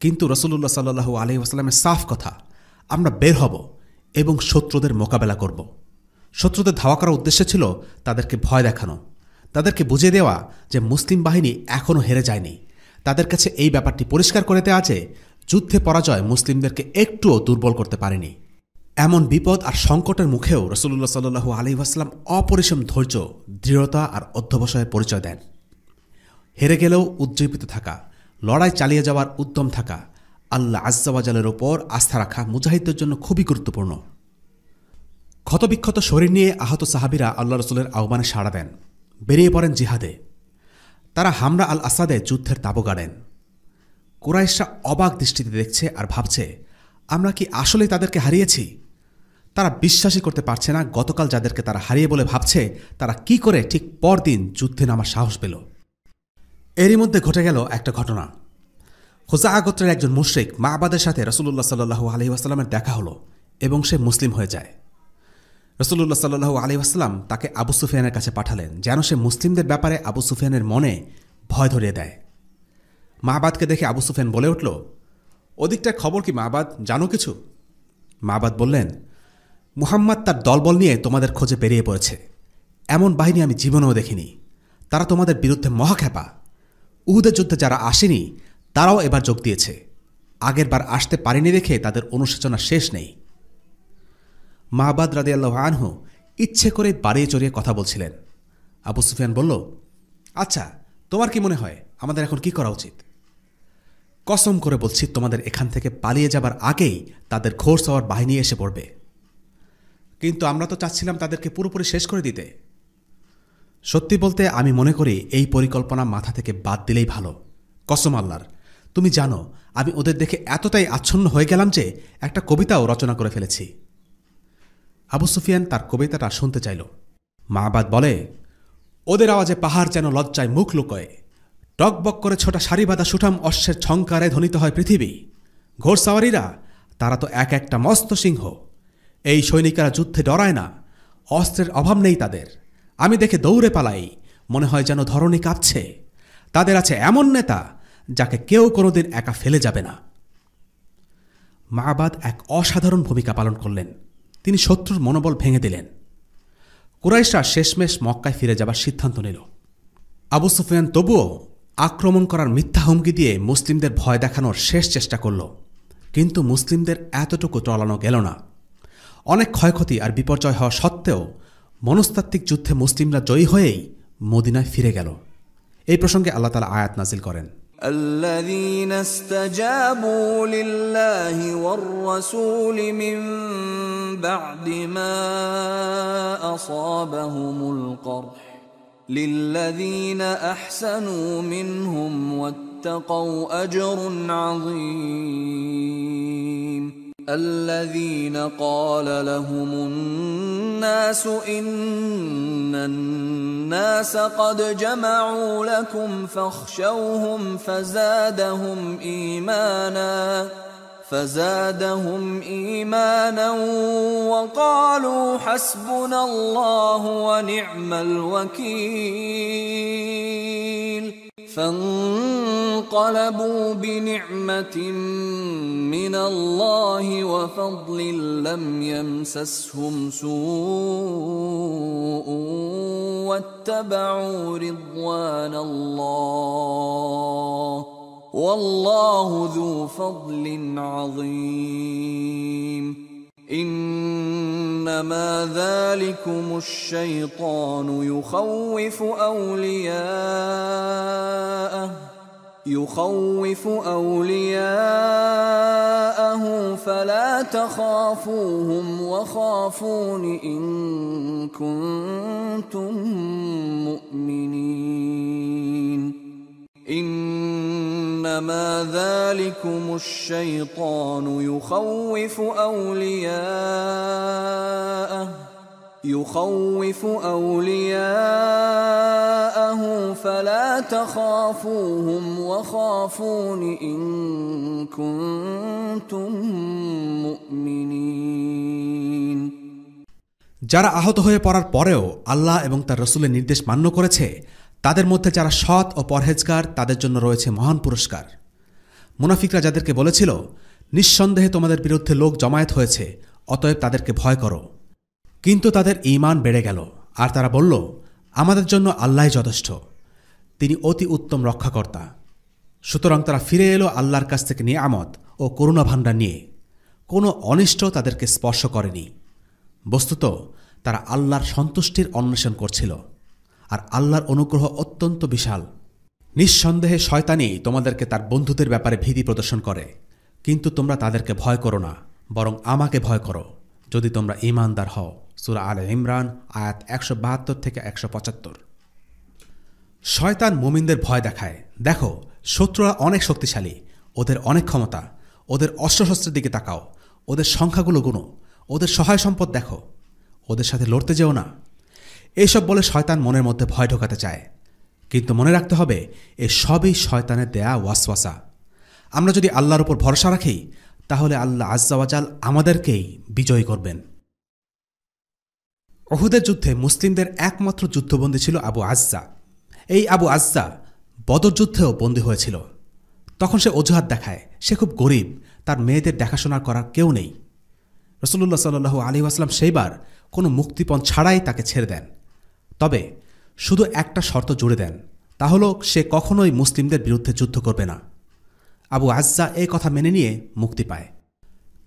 কিন্তু রাসূলুল্লাহ সাল্লাল্লাহু আলাইহি ওয়াসাল্লামের সাফ কথা, আমরা বের হব এবং শত্রুদের মোকাবেলা করব। শত্রুদের ধাওয়া করার উদ্দেশ্য ছিল তাদেরকে ভয় দেখানো, তাদেরকে বুঝিয়ে দেওয়া যে মুসলিম বাহিনী এখনও হেরে যায়নি। তাদের কাছে এই ব্যাপারটি পরিষ্কার করে দেওয়া যে যুদ্ধে পরাজয় মুসলিমদেরকে একটুও দুর্বল করতে পারেনি। এমন বিপদ আর সংকটের মুখেও রাসূলুল্লাহ সাল্লাল্লাহু আলাইহি ওয়াসাল্লাম অপরিসীম ধৈর্য, দৃঢ়তা আর অধ্যবসায়ের পরিচয় দেন। হেরে গেলেও উজ্জীবিত থাকা, লড়াই চালিয়ে যাওয়ার উদ্যম থাকা, আল্লাহ আজ্জা ওয়া জালের ওপর আস্থা রাখা মুজাহিদদের জন্য খুবই গুরুত্বপূর্ণ। ক্ষতবিক্ষত শরীর নিয়ে আহত সাহাবীরা আল্লাহ রসুলের আহ্বানে সাড়া দেন, বেরিয়ে পড়েন জিহাদে। তারা হামরা আল আসাদে যুদ্ধের তাঁবু গাড়েন। কুরাইশরা অবাক দৃষ্টিতে দেখছে আর ভাবছে, আমরা কি আসলেই তাদেরকে হারিয়েছি? তারা বিশ্বাসই করতে পারছে না গতকাল যাদেরকে তারা হারিয়ে বলে ভাবছে, তারা কি করে ঠিক পরদিন যুদ্ধে নামার সাহস পেল। এরই মধ্যে ঘটে গেল একটা ঘটনা। খুজাআ গোত্রের একজন মুশরিক মা'বাদের সাথে রাসূলুল্লাহ সাল্লাল্লাহু আলাইহি ওয়াসাল্লামের দেখা হলো এবং সে মুসলিম হয়ে যায়। রাসূলুল্লাহ সাল্লাল্লাহু আলাইহি ওয়াসাল্লাম তাকে আবু সুফিয়ানের কাছে পাঠালেন, যেন সে মুসলিমদের ব্যাপারে আবু সুফিয়ানের মনে ভয় ধরিয়ে দেয়। মা'বাদকে দেখে আবু সুফিয়ান বলে উঠল, ওদিকটার খবর কি মা'বাদ, জানো কিছু? মা'বাদ বললেন, মুহাম্মদ তার দলবল নিয়ে তোমাদের খোঁজে বেরিয়ে পড়েছে। এমন বাহিনী আমি জীবনেও দেখিনি। তারা তোমাদের বিরুদ্ধে মহাখ্যাপা। উহুদের যুদ্ধে যারা আসেনি তারাও এবার যোগ দিয়েছে। আগের বার আসতে পারেনি দেখে তাদের অনুশোচনা শেষ নেই। মা'বাদ রাদিয়াল্লাহু আনহু ইচ্ছে করে বাড়িয়ে চড়িয়ে কথা বলছিলেন। আবু সুফিয়ান বলল, আচ্ছা, তোমার কি মনে হয় আমাদের এখন কি করা উচিত? কসম করে বলছি, তোমাদের এখান থেকে পালিয়ে যাবার আগেই তাদের ঘোড়সওয়ার বাহিনী এসে পড়বে। কিন্তু আমরা তো চাচ্ছিলাম তাদেরকে পুরোপুরি শেষ করে দিতে। সত্যি বলতে আমি মনে করি এই পরিকল্পনা মাথা থেকে বাদ দিলেই ভালো। কসম আল্লাহর, তুমি জানো আমি ওদের দেখে এতটাই আচ্ছন্ন হয়ে গেলাম যে একটা কবিতাও রচনা করে ফেলেছি। আবু সুফিয়ান তার কবিতাটা শুনতে চাইল। মা'বাদ বলে, ওদের আওয়াজে পাহাড় যেন লজ্জায় মুখ লুকোয়। টকবক করে ছোটা সারিবাঁধা সুঠাম অশ্বের ঝংকারে ধ্বনিত হয় পৃথিবী। ঘোড়সাওয়ারিরা তারা তো এক একটা মস্ত সিংহ। এই সৈনিকেরা যুদ্ধে ডরায় না, অস্ত্রের অভাব নেই তাদের। আমি দেখে দৌড়ে পালাই, মনে হয় যেন ধরণী কাঁপছে। তাদের আছে এমন নেতা যাকে কেউ কোনোদিন একা ফেলে যাবে না। মা'বাদ এক অসাধারণ ভূমিকা পালন করলেন। তিনি শত্রুর মনোবল ভেঙে দিলেন। কুরাইশরা শেষমেশ মক্কায় ফিরে যাবার সিদ্ধান্ত নিল। আবু সুফিয়ান তবুও আক্রমণ করার মিথ্যা হুমকি দিয়ে মুসলিমদের ভয় দেখানোর শেষ চেষ্টা করল, কিন্তু মুসলিমদের এতটুকু টলানো গেল না। অনেক ক্ষয়ক্ষতি আর বিপর্যয় হওয়া সত্ত্বেও মনস্তাত্ত্বিক যুদ্ধে মুসলিমরা জয়ী হয়েই মদিনায় ফিরে গেল। এই প্রসঙ্গে আল্লাহ তাআলা আয়াত নাজিল করেন, الذين استجابوا لله والرسول من بعد ما أصابهم القرح للذين أحسنوا منهم واتقوا أجر عظيم الذين قال لهم الناس إن الناس قد جمعوا لكم فاخشوهم فزادهم إيمانا وقالوا حسبنا الله ونعم الوكيل فانقلبوا بنعمة من الله وفضل لم يمسسهم سوء واتبعوا رضوان الله والله ذو فضل عظيم إنما ذلكم الشيطان يخوف أولياءه فلا تخافوهم وخافون إن كنتم مؤمنين إنما ذلكم الشيطان يخوف أولياءه فلا تخافوهم وخافون إن كنتم مؤمنين যারা আহত হয়ে পড়ার পরেও আল্লাহ এবং তার রাসূলের নির্দেশ মান্য করেছে তাদের মধ্যে যারা সৎ ও পরহেজগার তাদের জন্য রয়েছে মহান পুরস্কার। মুনাফিকরা যাদেরকে বলেছিল নিঃসন্দেহে তোমাদের বিরুদ্ধে লোক জমায়েত হয়েছে, অতএব তাদেরকে ভয় করো, কিন্তু তাদের ঈমান বেড়ে গেল আর তারা বলল আমাদের জন্য আল্লাহই যথেষ্ট, তিনি অতি উত্তম রক্ষাকর্তা। সুতরাং তারা ফিরে এলো আল্লাহর কাছ থেকে নিয়ামত ও করুণা ভাণ্ডার নিয়ে, কোনো অনিষ্ট তাদেরকে স্পর্শ করেনি। বস্তুত তারা আল্লাহর সন্তুষ্টির অন্বেষণ করছিল, আর আল্লাহর অনুগ্রহ অত্যন্ত বিশাল। নিঃসন্দেহে শয়তানি তোমাদেরকে তার বন্ধুদের ব্যাপারে ভীতি প্রদর্শন করে, কিন্তু তোমরা তাদেরকে ভয় করো না, বরং আমাকে ভয় করো যদি তোমরা ঈমানদার হও। সূরা আলে ইমরান আয়াত ১৭২ থেকে ১৭৫। শয়তান মুমিনদের ভয় দেখায়, দেখো শত্রুরা অনেক শক্তিশালী, ওদের অনেক ক্ষমতা, ওদের অস্ত্রশস্ত্রের দিকে তাকাও, ওদের সংখ্যাগুলো গুনো, ওদের সহায় সম্পদ দেখো, ওদের সাথে লড়তে যেও না। এইসব বলে শয়তান মনের মধ্যে ভয় ঢোকাতে চায়, কিন্তু মনে রাখতে হবে এ সবই শয়তানের দেয়া ওয়াসওয়াসা। আমরা যদি আল্লাহর উপর ভরসা রাখি তাহলে আল্লাহ আজ্জা ওয়া জাল আমাদেরকেই বিজয়ী করবেন। উহুদের যুদ্ধে মুসলিমদের একমাত্র যুদ্ধবন্দী ছিল আবু আজ্জা। এই আবু আজ্জা বদর যুদ্ধেও বন্দী হয়েছিল। তখন সে অজুহাত দেখায় সে খুব গরিব, তার মেয়েদের দেখাশোনা করার কেউ নেই। রাসূলুল্লাহ সাল্লাল্লাহু আলাইহি ওয়াসাল্লাম সেইবার কোনো মুক্তিপণ ছাড়াই তাকে ছেড়ে দেন, তবে শুধু একটা শর্ত জুড়ে দেন, তা হল সে কখনোই মুসলিমদের বিরুদ্ধে যুদ্ধ করবে না। আবু আজ্জা এই কথা মেনে নিয়ে মুক্তি পায়।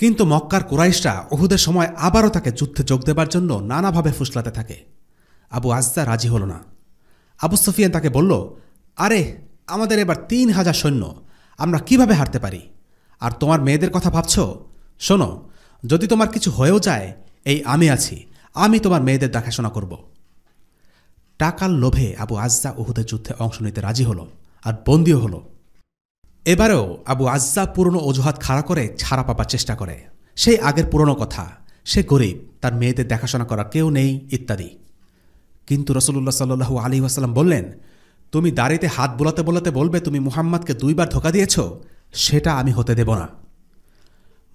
কিন্তু মক্কার কুরাইশরা উহুদের সময় আবারও তাকে যুদ্ধে যোগ দেবার জন্য নানাভাবে ফুসলাতে থাকে। আবু আজ্জা রাজি হল না। আবু সুফিয়ান তাকে বলল, আরে আমাদের এবার ৩,০০০ সৈন্য, আমরা কিভাবে হারতে পারি? আর তোমার মেয়েদের কথা ভাবছ? শোনো, যদি তোমার কিছু হয়েও যায়, এই আমি আছি, আমি তোমার মেয়েদের দেখাশোনা করব। টাকার লোভে আবু আজ্জা উহুদের যুদ্ধে অংশ নিতে রাজি হল আর বন্দীও হল। এবারেও আবু আজ্জা পুরনো অজুহাত খাড়া করে ছাড়া পাবার চেষ্টা করে। সেই আগের পুরনো কথা, সে গরিব, তার মেয়েদের দেখাশোনা করা কেউ নেই ইত্যাদি। কিন্তু রাসূলুল্লাহ সাল্লাল্লাহু আলাইহি ওয়াসাল্লাম বললেন, তুমি দাড়িতে হাত বোলাতে বোলাতে বলবে তুমি মুহাম্মাদকে 2 বার ধোঁকা দিয়েছ, সেটা আমি হতে দেব না।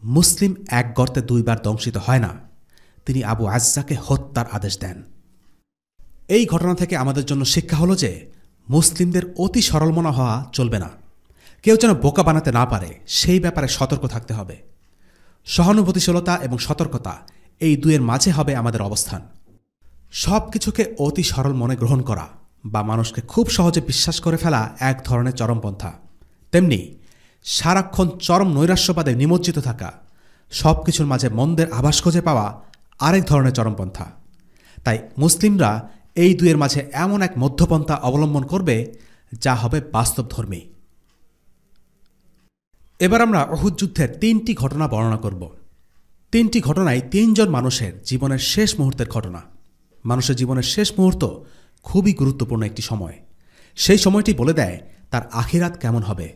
মুসলিম এক গর্তে 2 বার দংশিত হয় না। তিনি আবু আজ্জাকে হত্যার আদেশ দেন। এই ঘটনা থেকে আমাদের জন্য শিক্ষা হল যে মুসলিমদের অতি সরলমনা হওয়া চলবে না। কেউ যেন বোকা বানাতে না পারে সেই ব্যাপারে সতর্ক থাকতে হবে। সহানুভূতিশীলতা এবং সতর্কতা এই দুয়ের মাঝে হবে আমাদের অবস্থান। সব কিছুকে অতি সরল মনে গ্রহণ করা বা মানুষকে খুব সহজে বিশ্বাস করে ফেলা এক ধরনের চরমপন্থা, তেমনি সারাক্ষণ চরম নৈরাশ্যবাদে নিমজ্জিত থাকা, সব কিছুর মাঝে মন্দের আভাস খুঁজে পাওয়া আরেক ধরনের চরমপন্থা। তাই মুসলিমরা এই দুয়ের মাঝে এমন এক মধ্যপন্থা অবলম্বন করবে যা হবে বাস্তবধর্মী। এবার আমরা উহুদ যুদ্ধের 3টি ঘটনা বর্ণনা করব। 3টি ঘটনাই 3 জন মানুষের জীবনের শেষ মুহূর্তের ঘটনা। মানুষের জীবনের শেষ মুহূর্ত খুবই গুরুত্বপূর্ণ একটি সময়। সেই সময়টি বলে দেয় তার আখিরাত কেমন হবে।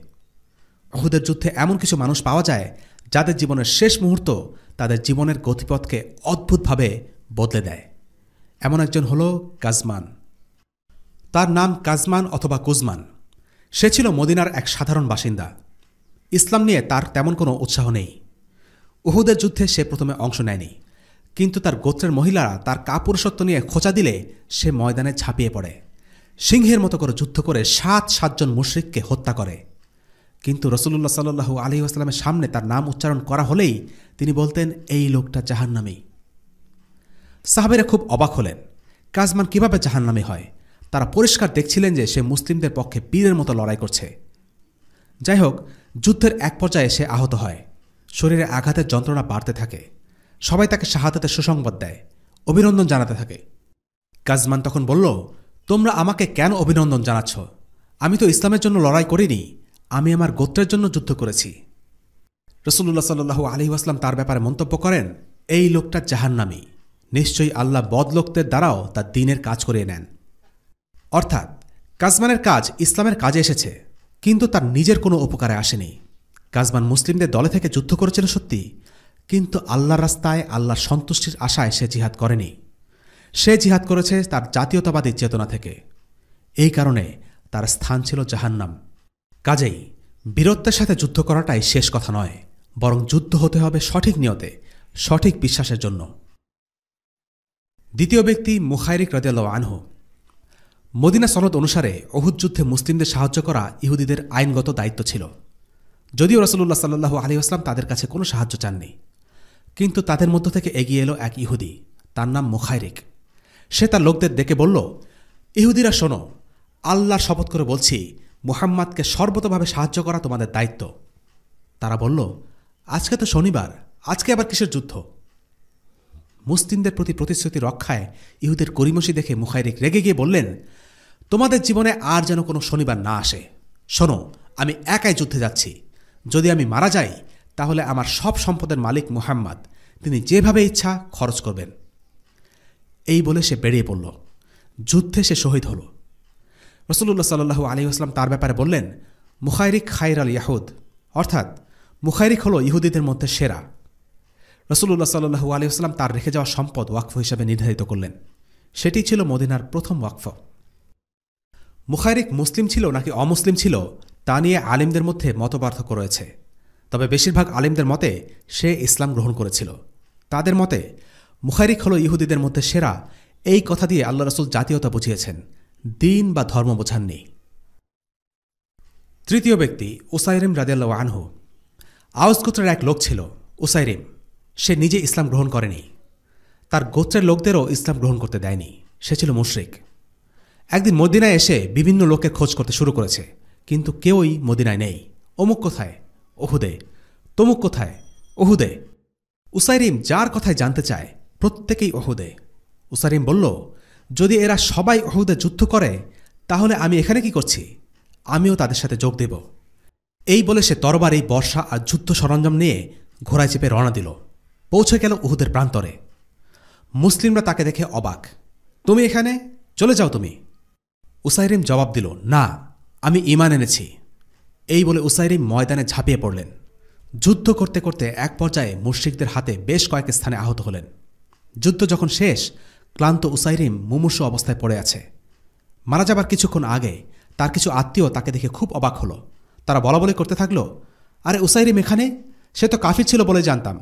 উহুদের যুদ্ধে এমন কিছু মানুষ পাওয়া যায় যাদের জীবনের শেষ মুহূর্ত তাদের জীবনের গতিপথকে অদ্ভুতভাবে বদলে দেয়। এমন একজন হল কাজমান। তার নাম কাজমান অথবা কুজমান। সে ছিল মদিনার এক সাধারণ বাসিন্দা। ইসলাম নিয়ে তার তেমন কোনো উৎসাহ নেই। উহুদের যুদ্ধে সে প্রথমে অংশ নেয়নি, কিন্তু তার গোত্রের মহিলারা তার কাপুরুষত্ব নিয়ে খোঁচা দিলে সে ময়দানে ঝাঁপিয়ে পড়ে। সিংহের মতো করে যুদ্ধ করে ৭ জন মুশরিককে হত্যা করে। কিন্তু রাসূলুল্লাহ সাল্লাল্লাহু আলাইহি ওয়াসাল্লামের সামনে তার নাম উচ্চারণ করা হলেই তিনি বলতেন, এই লোকটা জাহান্নামী। সাহাবীরা খুব অবাক হলেন, কাজমান কিভাবে জাহান্নামী হয়? তারা পরিষ্কার দেখছিলেন যে সে মুসলিমদের পক্ষে বীরের মতো লড়াই করছে। যাই হোক, যুদ্ধের এক পর্যায়ে সে আহত হয়। শরীরে আঘাতের যন্ত্রণা বাড়তে থাকে। সবাই তাকে শাহাদাতের সুসংবাদ দেয়, অভিনন্দন জানাতে থাকে। কাজমান তখন বলল, তোমরা আমাকে কেন অভিনন্দন জানাচ্ছ? আমি তো ইসলামের জন্য লড়াই করিনি, আমি আমার গোত্রের জন্য যুদ্ধ করেছি। রাসূলুল্লাহ সাল্লাল্লাহু আলাইহি ওয়াসাল্লাম তার ব্যাপারে মন্তব্য করেন, এই লোকটা জাহান্নামী। নিশ্চয়ই আল্লাহ বদলোকদের দ্বারাও তার দ্বীনের কাজ করিয়ে নেন। অর্থাৎ কাজমানের কাজ ইসলামের কাজে এসেছে, কিন্তু তার নিজের কোনো উপকারে আসেনি। কাজমান মুসলিমদের দলে থেকে যুদ্ধ করেছিল সত্যি, কিন্তু আল্লাহর রাস্তায় আল্লাহর সন্তুষ্টির আশায় সে জিহাদ করেনি। সে জিহাদ করেছে তার জাতীয়তাবাদী চেতনা থেকে। এই কারণে তার স্থান ছিল জাহান্নাম। কাজেই বীরত্বের সাথে যুদ্ধ করাটাই শেষ কথা নয়, বরং যুদ্ধ হতে হবে সঠিক নিয়তে, সঠিক বিশ্বাসের জন্য। দ্বিতীয় ব্যক্তি মুখাইরিক রাদিয়াল্লাহু আনহু। মদিনা সনদ অনুসারে উহুদ যুদ্ধে মুসলিমদের সাহায্য করা ইহুদিদের আইনগত দায়িত্ব ছিল। যদিও রাসূলুল্লাহ সাল্লাল্লাহু আলাইহি ওয়াসাল্লাম তাদের কাছে কোনো সাহায্য চাননি, কিন্তু তাদের মধ্য থেকে এগিয়ে এলো এক ইহুদি, তার নাম মুখাইরিক। সে তার লোকদের ডেকে বলল, ইহুদিরা শোনো, আল্লাহর শপথ করে বলছি, মুহাম্মাদকে সর্বতভাবে সাহায্য করা তোমাদের দায়িত্ব। তারা বলল, আজকে তো শনিবার, আজকে আবার কিসের যুদ্ধ? মুসলিমদের প্রতি প্রতিশ্রুতি রক্ষায় ইহুদের গরিমসি দেখে মুখাইরিক রেগে গিয়ে বললেন, তোমাদের জীবনে আর যেন কোনো শনিবার না আসে। শোনো, আমি একাই যুদ্ধে যাচ্ছি। যদি আমি মারা যাই, তাহলে আমার সব সম্পদের মালিক মুহাম্মদ, তিনি যেভাবে ইচ্ছা খরচ করবেন। এই বলে সে বেরিয়ে পড়ল। যুদ্ধে সে শহীদ হল। রাসূলুল্লাহ সাল্লাল্লাহু আলাইহি ওয়াসাল্লাম তার ব্যাপারে বললেন, মুখাইরিক খাইর আল ইয়াহুদ, অর্থাৎ মুখাইরিক হল ইহুদিদের মধ্যে সেরা। রাসূলুল্লাহ সাল্লাল্লাহু আলাইহি ওয়াসাল্লাম তার রেখে যাওয়া সম্পদ ওয়াকফ হিসাবে নির্ধারিত করলেন। সেটি ছিল মদিনার প্রথম ওয়াকফ। মুখাইরিক মুসলিম ছিল নাকি অমুসলিম ছিল তা নিয়ে আলিমদের মধ্যে মতপার্থক্য রয়েছে। তবে বেশিরভাগ আলিমদের মতে সে ইসলাম গ্রহণ করেছিল। তাদের মতে মুখাইরিক হল ইহুদিদের মধ্যে সেরা। এই কথা দিয়ে আল্লাহ রাসূল জাতীয়তা বুঝিয়েছেন, দিন বা ধর্ম বোঝাননি। তৃতীয় ব্যক্তি উসাইরিম রাদিয়াল্লাহু আনহু। আওস গোত্রের এক লোক ছিল উসাইরিম। সে নিজে ইসলাম গ্রহণ করেনি, তার গোত্রের লোকদেরও ইসলাম গ্রহণ করতে দেয়নি। সে ছিল মুশরিক। একদিন মদিনায় এসে বিভিন্ন লোকের খোঁজ করতে শুরু করেছে, কিন্তু কেউই মদিনায় নেই। অমুক কোথায়? উহুদে। তমুক কোথায়? উহুদে। উসাইরিম যার কথায় জানতে চায় প্রত্যেকেই উহুদে। উসাইরিম বলল, যদি এরা সবাই উহুদে যুদ্ধ করে, তাহলে আমি এখানে কি করছি? আমিও তাদের সাথে যোগ দেব। এই বলে সে তরবারি, বর্ষা আর যুদ্ধ সরঞ্জাম নিয়ে ঘোড়ায় চেপে রওনা দিল। পৌঁছে গেল উহুদের প্রান্তরে। মুসলিমরা তাকে দেখে অবাক। তুমি এখানে? চলে যাও তুমি। উসাইরিম জবাব দিল, না, আমি ঈমান এনেছি। এই বলে উসাইরিম ময়দানে ঝাঁপিয়ে পড়লেন। যুদ্ধ করতে করতে এক পর্যায়ে মুশরিকদের হাতে বেশ কয়েক স্থানে আহত হলেন। যুদ্ধ যখন শেষ, ক্লান্ত উসাইরিম মুমূর্ষু অবস্থায় পড়ে আছে। মারা যাবার কিছুক্ষণ আগে তার কিছু আত্মীয় তাকে দেখে খুব অবাক হল। তারা বলাবলি করতে থাকল, আরে উসাইরিম এখানে? সে তো কাফির ছিল বলে জানতাম।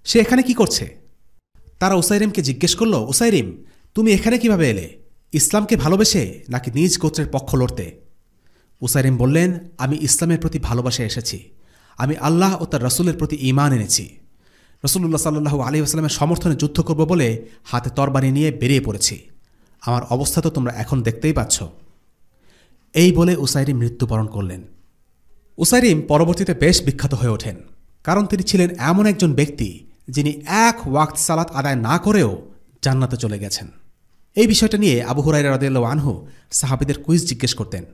সে এখানে কি করছে? তারা উসাইরিমকে জিজ্ঞেস করল, উসাইরিম, তুমি এখানে কিভাবে এলে? ইসলামকে ভালোবেসে নাকি নিজ গোত্রের পক্ষ লড়তে? উসাইরিম বললেন, আমি ইসলামের প্রতি ভালোবাসে এসেছি। আমি আল্লাহ ও তার রাসূলের প্রতি ঈমান এনেছি। রাসূলুল্লাহ সাল্লাল্লাহু আলাইহি ওয়াসাল্লামের সমর্থনে যুদ্ধ করব বলে হাতে তরবারি নিয়ে বেরিয়ে পড়েছি। আমার অবস্থা তো তোমরা এখন দেখতেই পাচ্ছ। এই বলে উসাইরিম মৃত্যুবরণ করলেন। উসাইরিম পরবর্তীতে বেশ বিখ্যাত হয়ে ওঠেন, কারণ তিনি ছিলেন এমন একজন ব্যক্তি যিনি এক ওয়াক্ত সালাত আদায় না করেও জান্নাতে চলে গেছেন। এই বিষয়টা নিয়ে আবু হুরায়রা রাদিয়াল্লাহু আনহু সাহাবীদের কুইজ জিজ্ঞেস করতেন।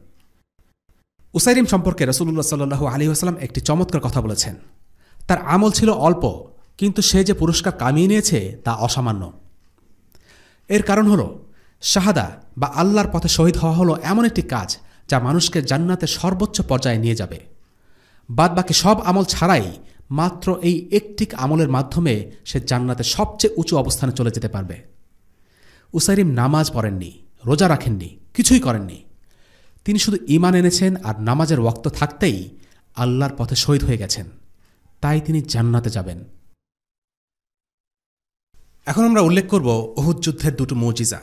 উসাইরিম সম্পর্কে রাসূলুল্লাহ সাল্লাল্লাহু আলাইহি ওয়াসাল্লাম একটি চমৎকার কথা বলেছেন। তার আমল ছিল অল্প, কিন্তু সে যে পুরস্কার কামিয়ে নিয়েছে তা অসামান্য। এর কারণ হল, শাহাদা বা আল্লাহর পথে শহীদ হওয়া হলো এমন একটি কাজ যা মানুষকে জান্নাতের সর্বোচ্চ পর্যায়ে নিয়ে যাবে। বাদবাকি সব আমল ছাড়াই মাত্র এই একটি আমলের মাধ্যমে সে জান্নাতের সবচেয়ে উঁচু অবস্থানে চলে যেতে পারবে। উসাইরিম নামাজ পড়েননি, রোজা রাখেননি, কিছুই করেননি। তিনি শুধু ঈমান এনেছেন আর নামাজের ওয়াক্ত থাকতেই আল্লাহর পথে শহীদ হয়ে গেছেন, তাই তিনি জান্নাতে যাবেন। এখন আমরা উল্লেখ করব উহুদ যুদ্ধের দুটো মুজিজা।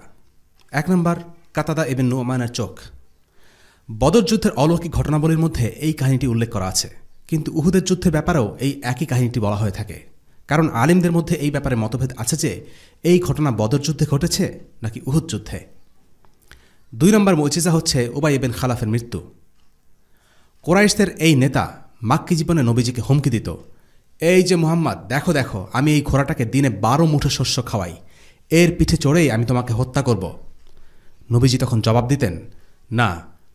1 নম্বর, কাতাদা ইবনে নু'মানের চোখ। বদর যুদ্ধের অলৌকিক ঘটনাবলীর মধ্যে এই কাহিনীটি উল্লেখ করা আছে, কিন্তু উহুদের যুদ্ধের ব্যাপারেও এই একই কাহিনীটি বলা হয়ে থাকে, কারণ আলিমদের মধ্যে এই ব্যাপারে মতভেদ আছে যে এই ঘটনা বদর যুদ্ধে ঘটেছে নাকি উহুদ যুদ্ধে। 2 নম্বর মুজিজা হচ্ছে উবাই ইবনে খালাফের মৃত্যু। কুরাইশদের এই নেতা মাক্কি জীবনে নবীজিকে হুমকি দিত, এই যে মুহাম্মদ, দেখো দেখো, আমি এই ঘোড়াটাকে দিনে 12 মুঠো শস্য খাওয়াই, এর পিঠে চড়েই আমি তোমাকে হত্যা করব। নবীজি তখন জবাব দিতেন, না,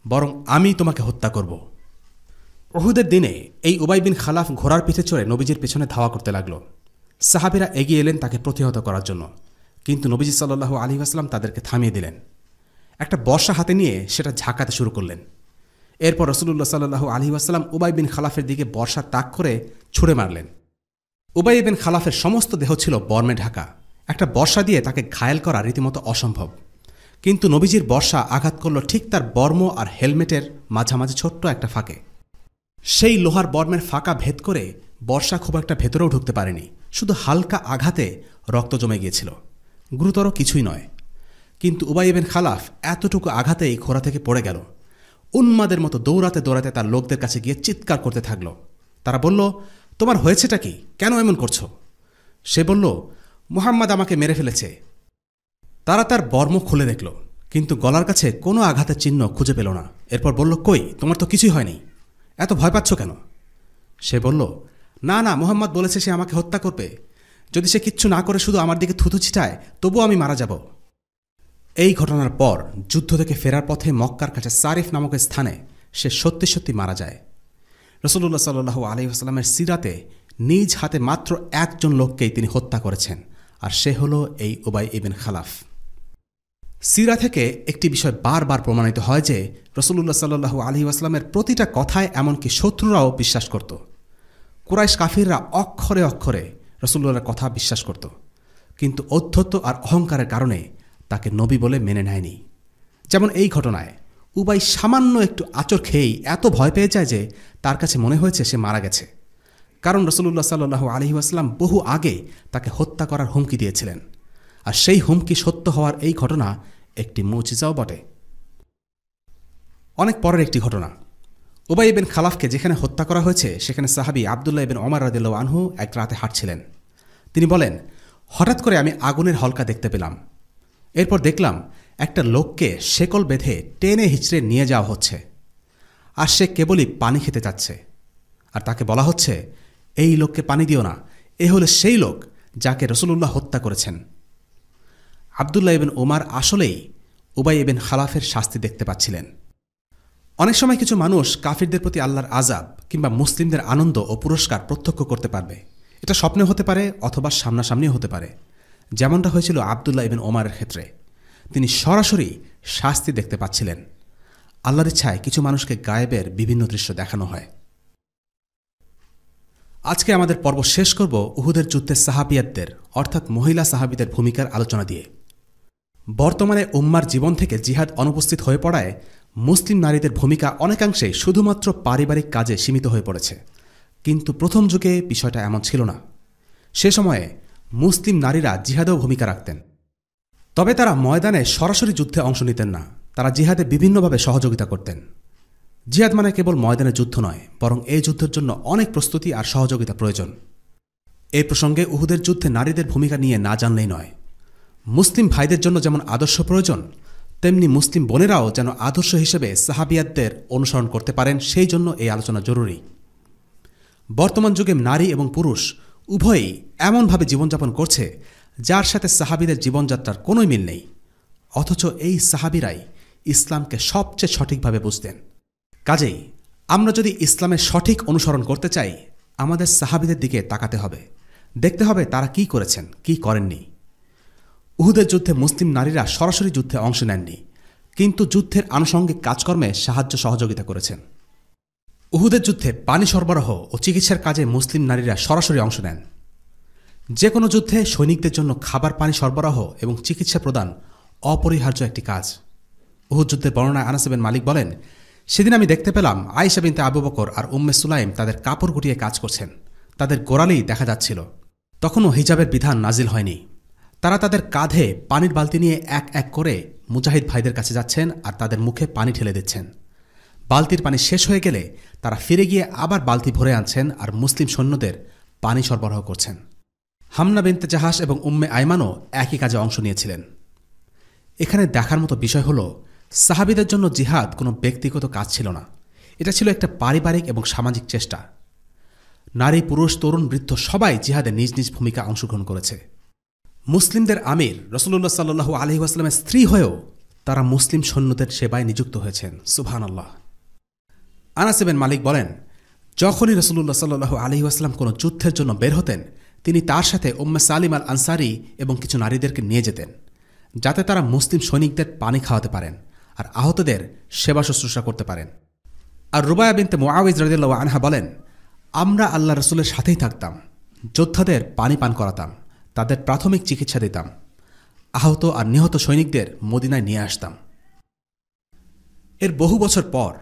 বরং আমি তোমাকে হত্যা করব। উহুদের দিনে এই উবাই বিন খালাফ ঘোড়ার পিঠে চড়ে নবীজির পেছনে ধাওয়া করতে লাগল। সাহাবীরা এগিয়ে এলেন তাকে প্রতিহত করার জন্য, কিন্তু নবীজি সাল্লাল্লাহু আলাইহি ওয়াসাল্লাম তাদেরকে থামিয়ে দিলেন। একটা বর্শা হাতে নিয়ে সেটা ঝাঁকাতে শুরু করলেন। এরপর রাসূলুল্লাহ সাল্লাল্লাহু আলাইহি ওয়াসাল্লাম উবাই বিন খালাফের দিকে বর্শা তাক করে ছুড়ে মারলেন। উবাই বিন খালাফের সমস্ত দেহ ছিল বর্মে ঢাকা। একটা বর্শা দিয়ে তাকে ঘায়েল করা রীতিমতো অসম্ভব, কিন্তু নবীজির বর্শা আঘাত করল ঠিক তার বর্ম আর হেলমেটের মাঝামাঝি ছোট্ট একটা ফাঁকে। সেই লোহার বর্মের ফাঁকা ভেদ করে বর্শা খুব একটা ভেতরেও ঢুকতে পারেনি, শুধু হালকা আঘাতে রক্ত জমে গিয়েছিল, গুরুতর কিছুই নয়। কিন্তু উবাই বিন খালাফ এতটুকু আঘাতেই ঘোড়া থেকে পড়ে গেল। উন্মাদের মতো দৌড়াতে দৌড়াতে তার লোকদের কাছে গিয়ে চিৎকার করতে থাকল। তারা বলল, তোমার হয়েছেটা কি, কেন এমন করছো? সে বলল, মুহাম্মদ আমাকে মেরে ফেলেছে। তারা তার বর্ম খুলে দেখল, কিন্তু গলার কাছে কোনো আঘাতের চিহ্ন খুঁজে পেল না। এরপর বলল, কই, তোমার তো কিছুই হয়নি, এত ভয় পাচ্ছ কেন? সে বলল, না না, মুহাম্মদ বলেছে সে আমাকে হত্যা করবে। যদি সে কিচ্ছু না করে শুধু আমার দিকে থুতু ছিটায়, তবুও আমি মারা যাব। এই ঘটনার পর যুদ্ধ থেকে ফেরার পথে মক্কার কাছে সারিফ নামক স্থানে সে সত্যি সত্যি মারা যায়। রাসূলুল্লাহ সাল্লাল্লাহু আলাইহি ওয়াসাল্লামের সিরাতে নিজ হাতে মাত্র একজন লোককেই তিনি হত্যা করেছেন, আর সে হল এই উবাই ইবনে খালাফ। সিরা থেকে একটি বিষয় বারবার প্রমাণিত হয় যে রাসূলুল্লাহ সাল্লাল্লাহু আলাইহি ওয়াসাল্লামের প্রতিটা কথায় এমনকি শত্রুরাও বিশ্বাস করত। কুরাইশ কাফিররা অক্ষরে অক্ষরে রাসূলুল্লাহর কথা বিশ্বাস করত, কিন্তু ঔদ্ধত্য আর অহংকারের কারণে তাকে নবী বলে মেনে নেয়নি। যেমন এই ঘটনায় উবাই সামান্য একটু আঁচড় খেয়েই এত ভয় পেয়ে যায় যে তার কাছে মনে হয়েছে সে মারা গেছে, কারণ রাসূলুল্লাহ সাল্লাল্লাহু আলাইহি ওয়াসাল্লাম বহু আগে তাকে হত্যা করার হুমকি দিয়েছিলেন, আর সেই হুমকি সত্য হওয়ার এই ঘটনা একটি মুজিজাও বটে। অনেক পরের একটি ঘটনা, উবাই ইবনে খালাফকে যেখানে হত্যা করা হয়েছে সেখানে সাহাবী আব্দুল্লাহ ইবনে ওমর রাদিয়াল্লাহু আনহু এক রাতে হাঁটছিলেন। তিনি বলেন, হঠাৎ করে আমি আগুনের হলকা দেখতে পেলাম। এরপর দেখলাম একটা লোককে শেকল বেঁধে টেনে হিচড়ে নিয়ে যাওয়া হচ্ছে, আর সে কেবলই পানি খেতে চাচ্ছে। আর তাকে বলা হচ্ছে, এই লোককে পানি দিও না, এ হলো সেই লোক যাকে রাসূলুল্লাহ হত্যা করেছেন। আব্দুল্লাহ ইবনে ওমর আসলেই উবাই ইবনে খালাফের শাস্তি দেখতে পাচ্ছিলেন। অনেক সময় কিছু মানুষ কাফিরদের প্রতি আল্লাহর আযাব কিংবা মুসলিমদের আনন্দ ও পুরস্কার প্রত্যক্ষ করতে পারবে। এটা স্বপ্নে হতে পারে অথবা সামনাসামনিও হতে পারে, যেমনটা হয়েছিল আব্দুল্লাহ ইবনে ওমরের ক্ষেত্রে। তিনি সরাসরি শাস্তি দেখতে পাচ্ছিলেন। আল্লাহর ইচ্ছায় কিছু মানুষকে গায়েবের বিভিন্ন দৃশ্য দেখানো হয়। আজকে আমাদের পর্ব শেষ করব উহুদের যুদ্ধের সাহাবিয়াতদের অর্থাৎ মহিলা সাহাবীদের ভূমিকার আলোচনা দিয়ে। বর্তমানে উম্মার জীবন থেকে জিহাদ অনুপস্থিত হয়ে পড়ায় মুসলিম নারীদের ভূমিকা অনেকাংশেই শুধুমাত্র পারিবারিক কাজে সীমিত হয়ে পড়েছে, কিন্তু প্রথম যুগে বিষয়টা এমন ছিল না। সে সময়ে মুসলিম নারীরা জিহাদেও ভূমিকা রাখতেন, তবে তারা ময়দানে সরাসরি যুদ্ধে অংশ নিতেন না। তারা জিহাদে বিভিন্নভাবে সহযোগিতা করতেন। জিহাদ মানে কেবল ময়দানে যুদ্ধ নয়, বরং এই যুদ্ধের জন্য অনেক প্রস্তুতি আর সহযোগিতা প্রয়োজন। এই প্রসঙ্গে উহুদের যুদ্ধে নারীদের ভূমিকা নিয়ে না জানলেই নয়। মুসলিম ভাইদের জন্য যেমন আদর্শ প্রয়োজন, তেমনি মুসলিম বোনেরাও যেন আদর্শ হিসেবে সাহাবিয়াতদের অনুসরণ করতে পারেন, সেই জন্য এই আলোচনা জরুরি। বর্তমান যুগে নারী এবং পুরুষ উভয়ই এমনভাবে জীবনযাপন করছে যার সাথে সাহাবীদের জীবনযাত্রার কোনোই মিল নেই, অথচ এই সাহাবীরাই ইসলামকে সবচেয়ে সঠিকভাবে বুঝতেন। কাজেই আমরা যদি ইসলামের সঠিক অনুসরণ করতে চাই, আমাদের সাহাবীদের দিকে তাকাতে হবে, দেখতে হবে তারা কি করেছেন, কি করেননি। উহুদের যুদ্ধে মুসলিম নারীরা সরাসরি যুদ্ধে অংশ নেননি, কিন্তু যুদ্ধের আনুষঙ্গিক কাজকর্মে সাহায্য সহযোগিতা করেছেন। উহুদের যুদ্ধে পানি সরবরাহ ও চিকিৎসার কাজে মুসলিম নারীরা সরাসরি অংশ নেন। যে কোনো যুদ্ধে সৈনিকদের জন্য খাবার, পানি সরবরাহ এবং চিকিৎসা প্রদান অপরিহার্য একটি কাজ। উহুদ যুদ্ধের বর্ণনায় আনাস বিন মালিক বলেন, সেদিন আমি দেখতে পেলাম আয়েশা বিনতে আবু বকর আর উম্মে সুলাইম তাদের কাপড় গুটিয়ে কাজ করছেন। তাদের গোড়ালেই দেখা যাচ্ছিল। তখনও হিজাবের বিধান নাজিল হয়নি। তারা তাদের কাঁধে পানির বালতি নিয়ে এক এক করে মুজাহিদ ভাইদের কাছে যাচ্ছেন আর তাদের মুখে পানি ঢেলে দিচ্ছেন। বালতির পানি শেষ হয়ে গেলে তারা ফিরে গিয়ে আবার বালতি ভরে আনছেন আর মুসলিম সৈন্যদের পানি সরবরাহ করছেন। হামনা বিনতে জাহাস এবং উম্মে আইমানও একই কাজে অংশ নিয়েছিলেন। এখানে দেখার মতো বিষয় হল, সাহাবীদের জন্য জিহাদ কোনো ব্যক্তিগত কাজ ছিল না, এটা ছিল একটা পারিবারিক এবং সামাজিক চেষ্টা। নারী, পুরুষ, তরুণ, বৃদ্ধ সবাই জিহাদে নিজ নিজ ভূমিকা অংশগ্রহণ করেছে। মুসলিমদের আমির রাসূলুল্লাহ সাল্লাল্লাহু আলাইহি ওয়াসাল্লামের স্ত্রী হয়েও তারা মুসলিম সৈন্যদের সেবায় নিযুক্ত হয়েছেন। সুবহানাল্লাহ। আনাস বিন মালিক বলেন, যখনই রাসূলুল্লাহ সাল্লাল্লাহু আলাইহি ওয়াসাল্লাম কোনো যুদ্ধের জন্য বের হতেন, তিনি তার সাথে উম্মে সালিম আল আনসারী এবং কিছু নারীদেরকে নিয়ে যেতেন, যাতে তারা মুসলিম সৈনিকদের পানি খাওয়াতে পারেন আর আহতদের সেবা শুশ্রূষা করতে পারেন। আর রুবায়া বিনতে মুআউইজ রাদিয়াল্লাহু আনহা বলেন, আমরা আল্লাহ রাসূলের সাথেই থাকতাম, যোদ্ধাদের পানি পান করাতাম, তাদের প্রাথমিক চিকিৎসা দিতাম, আহত আর নিহত সৈনিকদের মদিনায় নিয়ে আসতাম। এর বহু বছর পর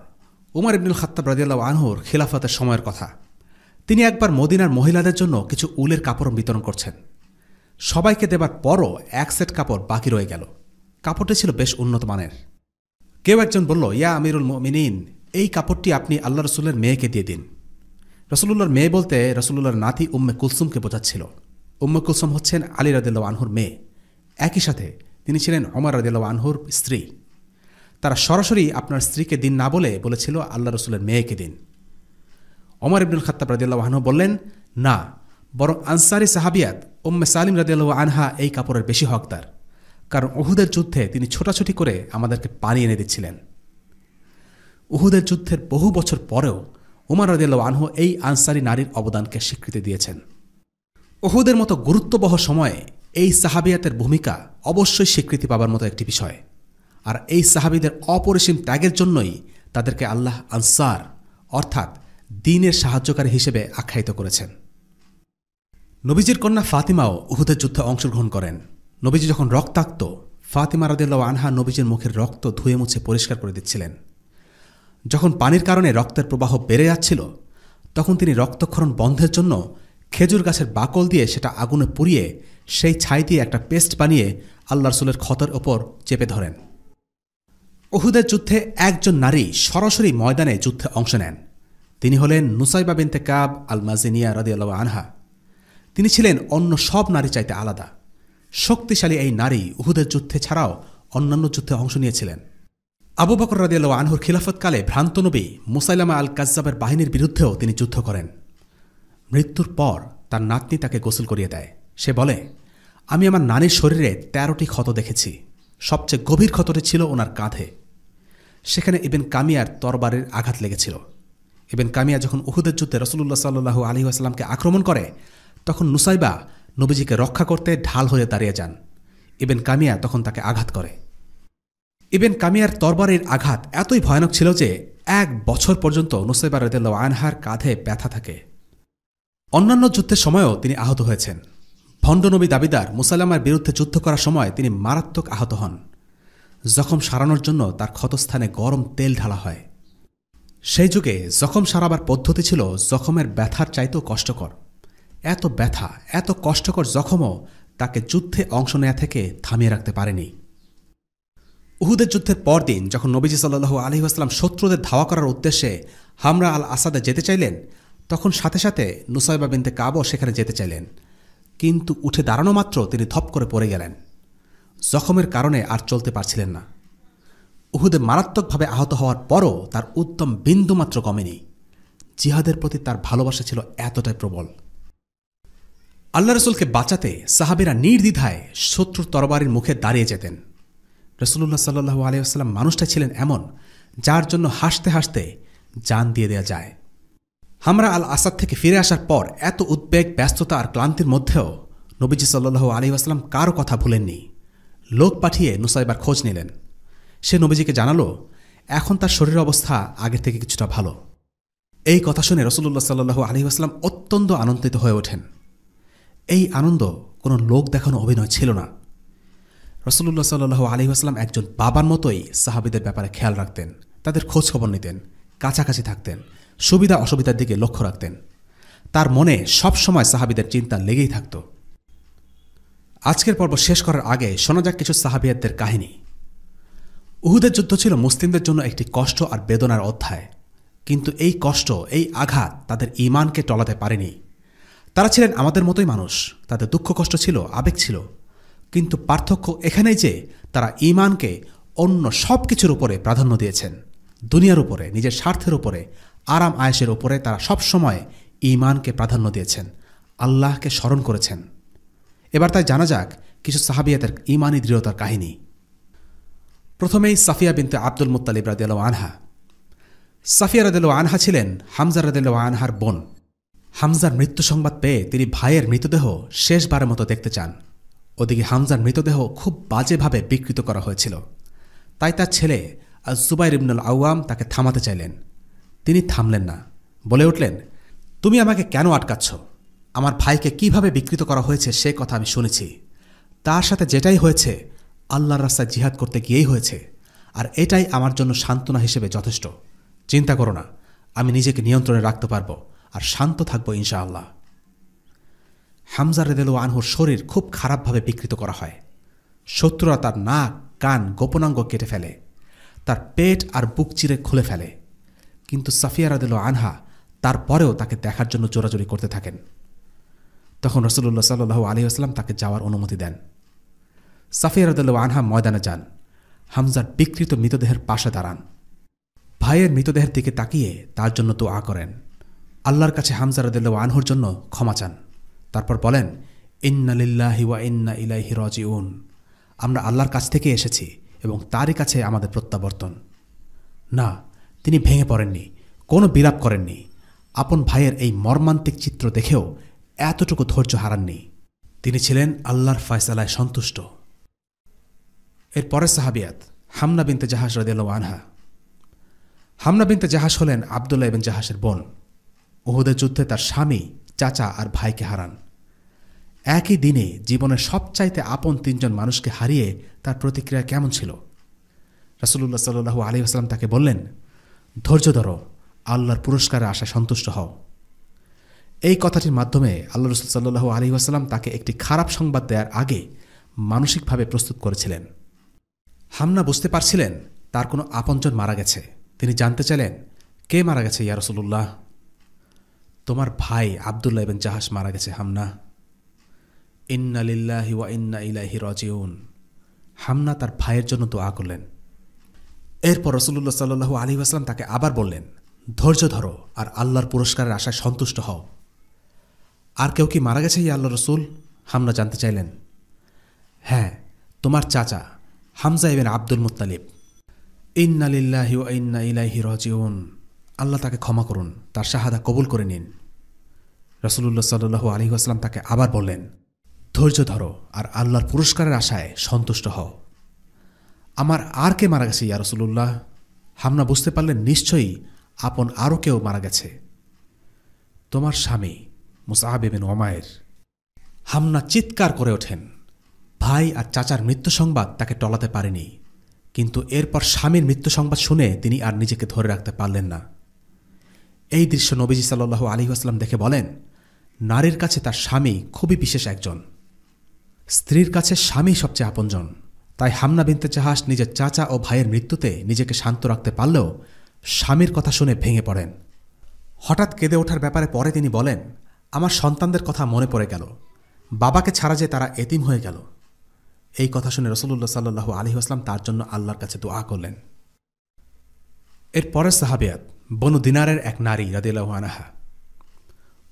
উমর ইবনুল খাত্তাব রাদিয়াল্লাহু আনহুর খিলাফতের সময়ের কথা। তিনি একবার মদিনার মহিলাদের জন্য কিছু উলের কাপড় বিতরণ করছেন। সবাইকে দেবার পরও এক সেট কাপড় বাকি রয়ে গেল। কাপড়টি ছিল বেশ উন্নত মানের। কেউ একজন বলল, ইয়া আমিরুল মুমিনিন, এই কাপড়টি আপনি আল্লাহ রসুলের মেয়েকে দিয়ে দিন। রসুলুল্লাহর মেয়ে বলতে রসুলুল্লাহর নাতি উম্মে কুলসুমকে বোঝাচ্ছিল। উম্মে কুলসুম হচ্ছেন আলী রাদিয়াল্লাহু আনহুর মেয়ে। একই সাথে তিনি ছিলেন ওমর রাদিয়াল্লাহু আনহুর স্ত্রী। তারা সরাসরি আপনার স্ত্রীকে দিন না বলেছিল আল্লাহ রসুলের মেয়েকে দিন। ওমর ইবনুল খাত্তাব রাদিয়াল্লাহু আনহু বললেন, না, বরং আনসারী সাহাবিয়াত উম্মে সালিম রাদিয়াল্লাহু আনহা এই কাপড়ের বেশি হকদার, কারণ উহুদের যুদ্ধে তিনি ছোটাছুটি করে আমাদেরকে পানি এনে দিচ্ছিলেন। উহুদের যুদ্ধের বহু বছর পরেও উমর রাদিয়াল্লাহু আনহু এই আনসারী নারীর অবদানকে স্বীকৃতি দিয়েছেন। উহুদের মতো গুরুত্ববহ সময়ে এই সাহাবিয়াতের ভূমিকা অবশ্যই স্বীকৃতি পাবার মতো একটি বিষয়। আর এই সাহাবিদের অপরিসীম ত্যাগের জন্যই তাদেরকে আল্লাহ আনসার অর্থাৎ দ্বীনের সাহায্যকারী হিসেবে আখ্যায়িত করেছেন। নবীজির কন্যা ফাতিমাও উহুদের যুদ্ধে অংশগ্রহণ করেন। নবীজি যখন রক্তাক্ত, ফাতিমা রাদিয়াল্লাহু আনহা নবীজির মুখের রক্ত ধুয়ে মুছে পরিষ্কার করে দিচ্ছিলেন। যখন পানির কারণে রক্তের প্রবাহ বেড়ে যাচ্ছিল, তখন তিনি রক্তক্ষরণ বন্ধের জন্য খেজুর গাছের বাকল দিয়ে সেটা আগুনে পুড়িয়ে সেই ছাই দিয়ে একটা পেস্ট বানিয়ে আল্লাহ রাসূলের ক্ষতের ওপর চেপে ধরেন। উহুদের যুদ্ধে একজন নারী সরাসরি ময়দানে যুদ্ধে অংশ নেন। তিনি হলেন নুসাইবা বিনতে কাব আল মাজিনিয়া রাদিয়াল্লাহু আনহা। তিনি ছিলেন অন্য সব নারী চাইতে আলাদা। শক্তিশালী এই নারী উহুদের যুদ্ধে ছাড়াও অন্যান্য যুদ্ধে অংশ নিয়েছিলেন। আবু বকর রাদিয়াল্লাহু আনহুর খিলাফতকালে ভ্রান্ত নবী মুসাইলামা আল কাজ্জাবের বাহিনীর বিরুদ্ধেও তিনি যুদ্ধ করেন। মৃত্যুর পর তার নাতনি তাকে গোসল করিয়ে দেয়। সে বলে, আমি আমার নানির শরীরে 13টি ক্ষত দেখেছি। সবচেয়ে গভীর ক্ষতটি ছিল ওনার কাঁধে। সেখানে ইবন কামিয়ার তরবারের আঘাত লেগেছিল। ইবন কামিয়া যখন উহুদের যুদ্ধে রাসূলুল্লাহ সাল্লাল্লাহু আলাইহি ওয়াসাল্লামকে আক্রমণ করে, তখন নুসাইবা নবীজিকে রক্ষা করতে ঢাল হয়ে দাঁড়িয়ে যান। ইবন কামিয়া তখন তাকে আঘাত করে। ইবন কামিয়ার তরবারের আঘাত এতই ভয়ানক ছিল যে 1 বছর পর্যন্ত নুসাইবা রাদিয়াল্লাহু আনহার কাঁধে ব্যথা থাকে। অন্যান্য যুদ্ধের সময়ও তিনি আহত হয়েছেন। ভণ্ড নবী দাবিদার মুসাইলামার বিরুদ্ধে যুদ্ধ করার সময় তিনি মারাত্মক আহত হন। জখম সারানোর জন্য তার ক্ষতস্থানে গরম তেল ঢালা হয়। সেই যুগে জখম সারাবার পদ্ধতি ছিল জখমের ব্যথার চাইতেও কষ্টকর। এত ব্যথা, এত কষ্টকর জখমও তাকে যুদ্ধে অংশ নেয়া থেকে থামিয়ে রাখতে পারেনি। উহুদের যুদ্ধের পরদিন যখন নবীজি সাল্লাল্লাহু আলাইহি ওয়াসাল্লাম শত্রুদের ধাওয়া করার উদ্দেশ্যে হামরা আল আসাদে যেতে চাইলেন, তখন সাথে সাথে নুসাইবা বিনতে কাবও সেখানে যেতে চাইলেন। কিন্তু উঠে দাঁড়ানো মাত্র তিনি ধপ করে পড়ে গেলেন। জখমের কারণে আর চলতে পারছিলেন না। উহুদে মারাত্মকভাবে আহত হওয়ার পরও তার উদ্যম বিন্দুমাত্র কমেনি। জিহাদের প্রতি তার ভালোবাসা ছিল এতটাই প্রবল। আল্লাহ রসুলকে বাঁচাতে সাহাবীরা নির্দ্বিধায় শত্রুর তরবারির মুখে দাঁড়িয়ে যেতেন। রাসূলুল্লাহ সাল্লাল্লাহু আলাইহি ওয়াসাল্লাম মানুষটা ছিলেন এমন, যার জন্য হাসতে হাসতে জান দিয়ে দেয়া যায়। হামরা আল আসাদ থেকে ফিরে আসার পর এত উদ্বেগ, ব্যস্ততা আর ক্লান্তির মধ্যেও নবীজি সাল্লাল্লাহু আলাইহি ওয়াসাল্লাম কারো কথা ভুলেননি। লোক পাঠিয়ে নুসাইবার খোঁজ নিলেন। সে নবীজিকে জানালো এখন তার শরীরের অবস্থা আগের থেকে কিছুটা ভালো। এই কথা শুনে রাসূলুল্লাহ সাল্লাল্লাহু আলাইহি ওয়াসাল্লাম অত্যন্ত আনন্দিত হয়ে ওঠেন। এই আনন্দ কোনো লোক দেখানো অভিনয় ছিল না। রাসূলুল্লাহ সাল্লাল্লাহু আলাইহি ওয়াসাল্লাম একজন বাবার মতোই সাহাবীদের ব্যাপারে খেয়াল রাখতেন, তাদের খোঁজ খবর নিতেন, কাছাকাছি থাকতেন, সুবিধা অসুবিধার দিকে লক্ষ্য রাখতেন। তার মনে সবসময় সাহাবীদের চিন্তা লেগেই থাকত। আজকের পর্ব শেষ করার আগে শোনা যাক কিছু সাহাবিয়াতদের কাহিনী। উহুদের যুদ্ধ ছিল মুসলিমদের জন্য একটি কষ্ট আর বেদনার অধ্যায়, কিন্তু এই কষ্ট, এই আঘাত তাদের ঈমানকে টলাতে পারেনি। তারা ছিলেন আমাদের মতোই মানুষ, তাদের দুঃখ কষ্ট ছিল, আবেগ ছিল, কিন্তু পার্থক্য এখানেই যে তারা ঈমানকে অন্য সব কিছুর উপরে প্রাধান্য দিয়েছেন। দুনিয়ার উপরে, নিজের স্বার্থের উপরে, আরাম আয়েশের উপরে তারা সবসময় ঈমানকে প্রাধান্য দিয়েছেন, আল্লাহকে স্মরণ করেছেন। এবার তাই জানা যাক কিছু সাহাবিয়াতের ঈমানি দৃঢ়তার কাহিনী। প্রথমেই সাফিয়া বিনতে আব্দুল মুত্তালিব রাদিয়াল্লাহু আনহা। সাফিয়া রাদিয়াল্লাহু আনহা ছিলেন হামজা রাদিয়াল্লাহু আনহার বোন। হামজার মৃত্যু সংবাদ পেয়ে তিনি ভাইয়ের মৃতদেহ শেষবারের মতো দেখতে চান। ওদিকে হামজার মৃতদেহ খুব বাজেভাবে বিকৃত করা হয়েছিল। তাই তার ছেলে আজ-জুবাইর ইবনুল আওয়াম তাকে থামাতে চাইলেন। তিনি থামলেন না, বলে উঠলেন, তুমি আমাকে কেন আটকাচ্ছ? আমার ভাইকে কিভাবে বিকৃত করা হয়েছে সে কথা আমি শুনেছি। তার সাথে যেটাই হয়েছে আল্লাহর রাস্তায় জিহাদ করতে গিয়েই হয়েছে, আর এটাই আমার জন্য সান্ত্বনা হিসেবে যথেষ্ট। চিন্তা করো না, আমি নিজেকে নিয়ন্ত্রণে রাখতে পারব আর শান্ত থাকব ইনশাআল্লাহ। হামজা রাদিয়াল্লাহু আনহুর শরীর খুব খারাপভাবে বিকৃত করা হয়। শত্রুরা তার নাক, কান, গোপনাঙ্গ কেটে ফেলে, তার পেট আর বুক চিরে খুলে ফেলে, কিন্তু সাফিয়া রাদিয়াল্লাহু আনহা তারপরেও তাকে দেখার জন্য জোরাজুরি করতে থাকেন। তখন রাসূলুল্লাহ সাল্লাল্লাহু আলাইহি ওয়াসাল্লাম তাকে যাওয়ার অনুমতি দেন। সাফিয়া রাদিয়াল্লাহু আনহা ময়দানে যান, হামজার বিকৃত মৃতদেহের পাশে দাঁড়ান, ভাইয়ের মৃতদেহের দিকে তাকিয়ে তার জন্য দোয়া করেন, আল্লাহর কাছে হামজা রাদিয়াল্লাহু আনহুর জন্য ক্ষমা চান। তারপর বলেন, ইন্না লিল্লাহি ওয়া ইন্না ইলাইহি রাজিউন, আমরা আল্লাহর কাছ থেকে এসেছি এবং তারই কাছে আমাদের প্রত্যাবর্তন। না, তিনি ভেঙে পড়েননি, কোনো বিলাপ করেননি। আপন ভাইয়ের এই মর্মান্তিক চিত্র দেখেও এতটুকু ধৈর্য হারাননি। তিনি ছিলেন আল্লাহর ফয়সালায় সন্তুষ্ট। এর পরের সাহাবিয়াত হামনা বিনতে জাহাশ রাদিয়াল্লাহু আনহা। হামনা বিনতে জাহাশ হলেন আব্দুল্লাহ ইবনে জাহাশের বোন। উহুদের যুদ্ধে তার স্বামী, চাচা আর ভাইকে হারান। একই দিনে জীবনের সবচাইতে আপন তিনজন মানুষকে হারিয়ে তার প্রতিক্রিয়া কেমন ছিল? রাসূলুল্লাহ সাল্লাল্লাহু আলাইহি ওয়াসাল্লাম তাকে বললেন, ধৈর্য ধরো, আল্লাহর পুরস্কারে আশায় সন্তুষ্ট হও। এই কথাটির মাধ্যমে আল্লাহ রাসূল সাল্লাল্লাহু আলাইহি ওয়াসাল্লাম তাকে একটি খারাপ সংবাদ দেওয়ার আগে মানসিকভাবে প্রস্তুত করেছিলেন। হামনা বুঝতে পারছিলেন তার কোনো আপনজন মারা গেছে। তিনি জানতে চাইলেন, কে মারা গেছে ইয়া রাসূলুল্লাহ? তোমার ভাই আব্দুল্লাহ ইবনে জাহাশ মারা গেছে হামনা। ইন্না লিল্লাহি ওয়া ইন্না ইলাইহি রাজিউন। হামনা তার ভাইয়ের জন্য দোয়া করলেন। এরপর রাসূলুল্লাহ সাল্লাল্লাহু আলাইহি ওয়াসাল্লাম তাকে আবার বললেন, ধৈর্য ধরো আর আল্লাহর পুরস্কারের আশায় সন্তুষ্ট হও। আর কেউ কি মারা গেছে ইয়া আল্লাহ রাসূল? হামনা জানতে চাইলেন। হ্যাঁ, তোমার চাচা হামজা ইবনে আব্দুল মুত্তালিব। ইন্না লিল্লাহি ওয়া ইন্না ইলাইহি রাজিউন। আল্লাহ তাকে ক্ষমা করুন, তার শাহাদা কবুল করে নিন। রাসূলুল্লাহ সাল্লাল্লাহু আলাইহি ওয়াসাল্লাম তাকে আবার বললেন, ধৈর্য ধরো আর আল্লাহর পুরস্কারের আশায় সন্তুষ্ট হও। আমার আর কে মারা গেছে ইয়া রাসূলুল্লাহ? হামনা বুঝতে পারলেন নিশ্চয়ই আপন আরও কেউ মারা গেছে। তোমার স্বামী মুসআব ইবনে উমাইর। হামনা চিৎকার করে ওঠেন। ভাই আর চাচার মৃত্যু সংবাদ তাকে টলাতে পারেনি, কিন্তু এরপর স্বামীর মৃত্যু সংবাদ শুনে তিনি আর নিজেকে ধরে রাখতে পারলেন না। এই দৃশ্য নবীজি সাল্লাল্লাহু আলাইহি ওয়াসাল্লাম দেখে বলেন, নারীর কাছে তার স্বামী খুবই বিশেষ একজন। স্ত্রীর কাছে স্বামী সবচেয়ে আপনজন। তাই হামনা বিনতে জাহাশ নিজের চাচা ও ভাইয়ের মৃত্যুতে নিজেকে শান্ত রাখতে পারলেও স্বামীর কথা শুনে ভেঙে পড়েন। হঠাৎ কেঁদে ওঠার ব্যাপারে পরে তিনি বলেন, আমার সন্তানদের কথা মনে পড়ে গেল, বাবাকে ছাড়া যে তারা এতিম হয়ে গেল। এই কথা শুনে রাসূলুল্লাহ সাল্লাল্লাহু আলাইহি ওয়াসাল্লাম তার জন্য আল্লাহর কাছে দোয়া করলেন। এর পরের সাহাবিয়াত বনু দিনারের এক নারী রাদিয়াল্লাহু আনহা।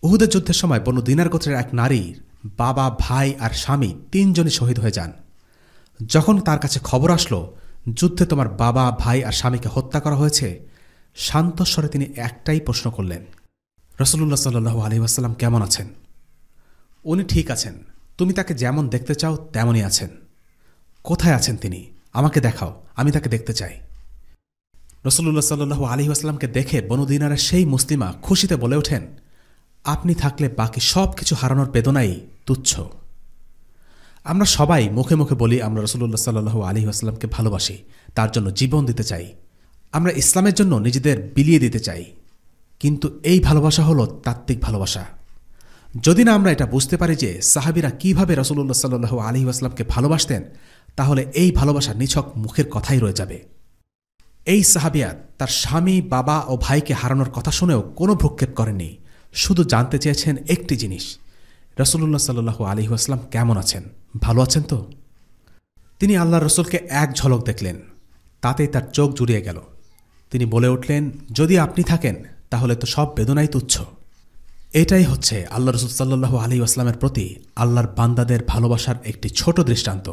উহুদের যুদ্ধের সময় বনু দিনার গোত্রের এক নারীর বাবা, ভাই আর স্বামী তিনজনই শহীদ হয়ে যান। যখন তার কাছে খবর আসলো যুদ্ধে তোমার বাবা, ভাই আর স্বামীকে হত্যা করা হয়েছে, শান্ত স্বরে তিনি একটাই প্রশ্ন করলেন, রাসূলুল্লাহ সাল্লাল্লাহু আলাইহি ওয়াসাল্লাম কেমন আছেন? উনি ঠিক আছেন, তুমি তাকে যেমন দেখতে চাও তেমনই আছেন। কোথায় আছেন তিনি? আমাকে দেখাও, আমি তাকে দেখতে চাই। রাসূলুল্লাহ সাল্লাল্লাহু আলাইহি ওয়াসাল্লামকে দেখে বনু দিনারের সেই মুসলিমা খুশিতে বলে ওঠেন, আপনি থাকলে বাকি সব কিছু হারানোর বেদনাই তুচ্ছ। আমরা সবাই মুখে মুখে বলি আমরা রাসূলুল্লাহ সাল্লাল্লাহু আলাইহি ওয়াসাল্লামকে ভালোবাসি, তার জন্য জীবন দিতে চাই, আমরা ইসলামের জন্য নিজেদের বিলিয়ে দিতে চাই। কিন্তু এই ভালোবাসা হলো তাত্ত্বিক ভালোবাসা। যদি না আমরা এটা বুঝতে পারি যে সাহাবীরা কিভাবে রাসূলুল্লাহ সাল্লাল্লাহু আলাইহি ওয়াসাল্লামকে ভালোবাসতেন, তাহলে এই ভালোবাসা নিছক মুখের কথাই রয়ে যাবে। এই সাহাবিয়া তার স্বামী, বাবা ও ভাইকে হারানোর কথা শুনেও কোনো ভ্রুক্ষেপ করেননি। শুধু জানতে চেয়েছেন একটি জিনিস, রাসূলুল্লাহ সাল্লাল্লাহু আলাইহি ওয়াসাল্লাম কেমন আছেন, ভালো আছেন তো? তিনি আল্লাহর রাসূলকে এক ঝলক দেখলেন, তাতেই তার চোখ জুড়িয়ে গেল। তিনি বলে উঠলেন, যদি আপনি থাকেন তাহলে তো সব বেদনাই তুচ্ছ। এটাই হচ্ছে আল্লাহ রাসূল সাল্লাল্লাহু আলাইহি ওয়াসাল্লামের প্রতি আল্লাহর বান্দাদের ভালোবাসার একটি ছোট দৃষ্টান্ত।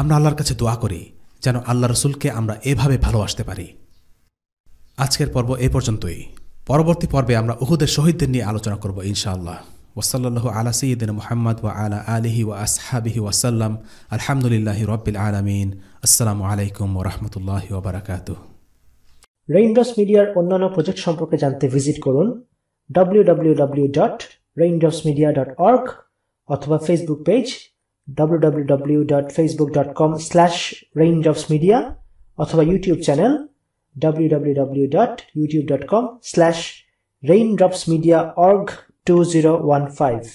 আমরা আল্লাহর কাছে দোয়া করি যেন আল্লাহ রাসূলকে আমরা এভাবে ভালোবাসতে পারি। আজকের পর্ব এ পর্যন্তই। পরবর্তী পর্বে আমরা উহুদের শহীদদের নিয়ে আলোচনা করব ইনশাআল্লাহ। ওয়াসাল্লাল্লাহু আলা সাইয়্যিদিনা মুহাম্মদ ওয়া আলা আলিহি ওয়া আসহাবিহি ওয়াসাল্লাম। আলহামদুলিল্লাহি রাব্বিল আলামিন। আসসালামু আলাইকুম ওয়া রাহমাতুল্লাহি ওয়া বারাকাতুহু। রেইনড্রপস মিডিয়ার অন্যান্য প্রজেক্ট সম্পর্কে জানতে ভিজিট করুন www.raindropsmedia.org অথবা ফেসবুক পেজ www.facebook.com/raindropsmedia অথবা ইউটিউব চ্যানেল www.youtube.com/raindropsmediaorg2015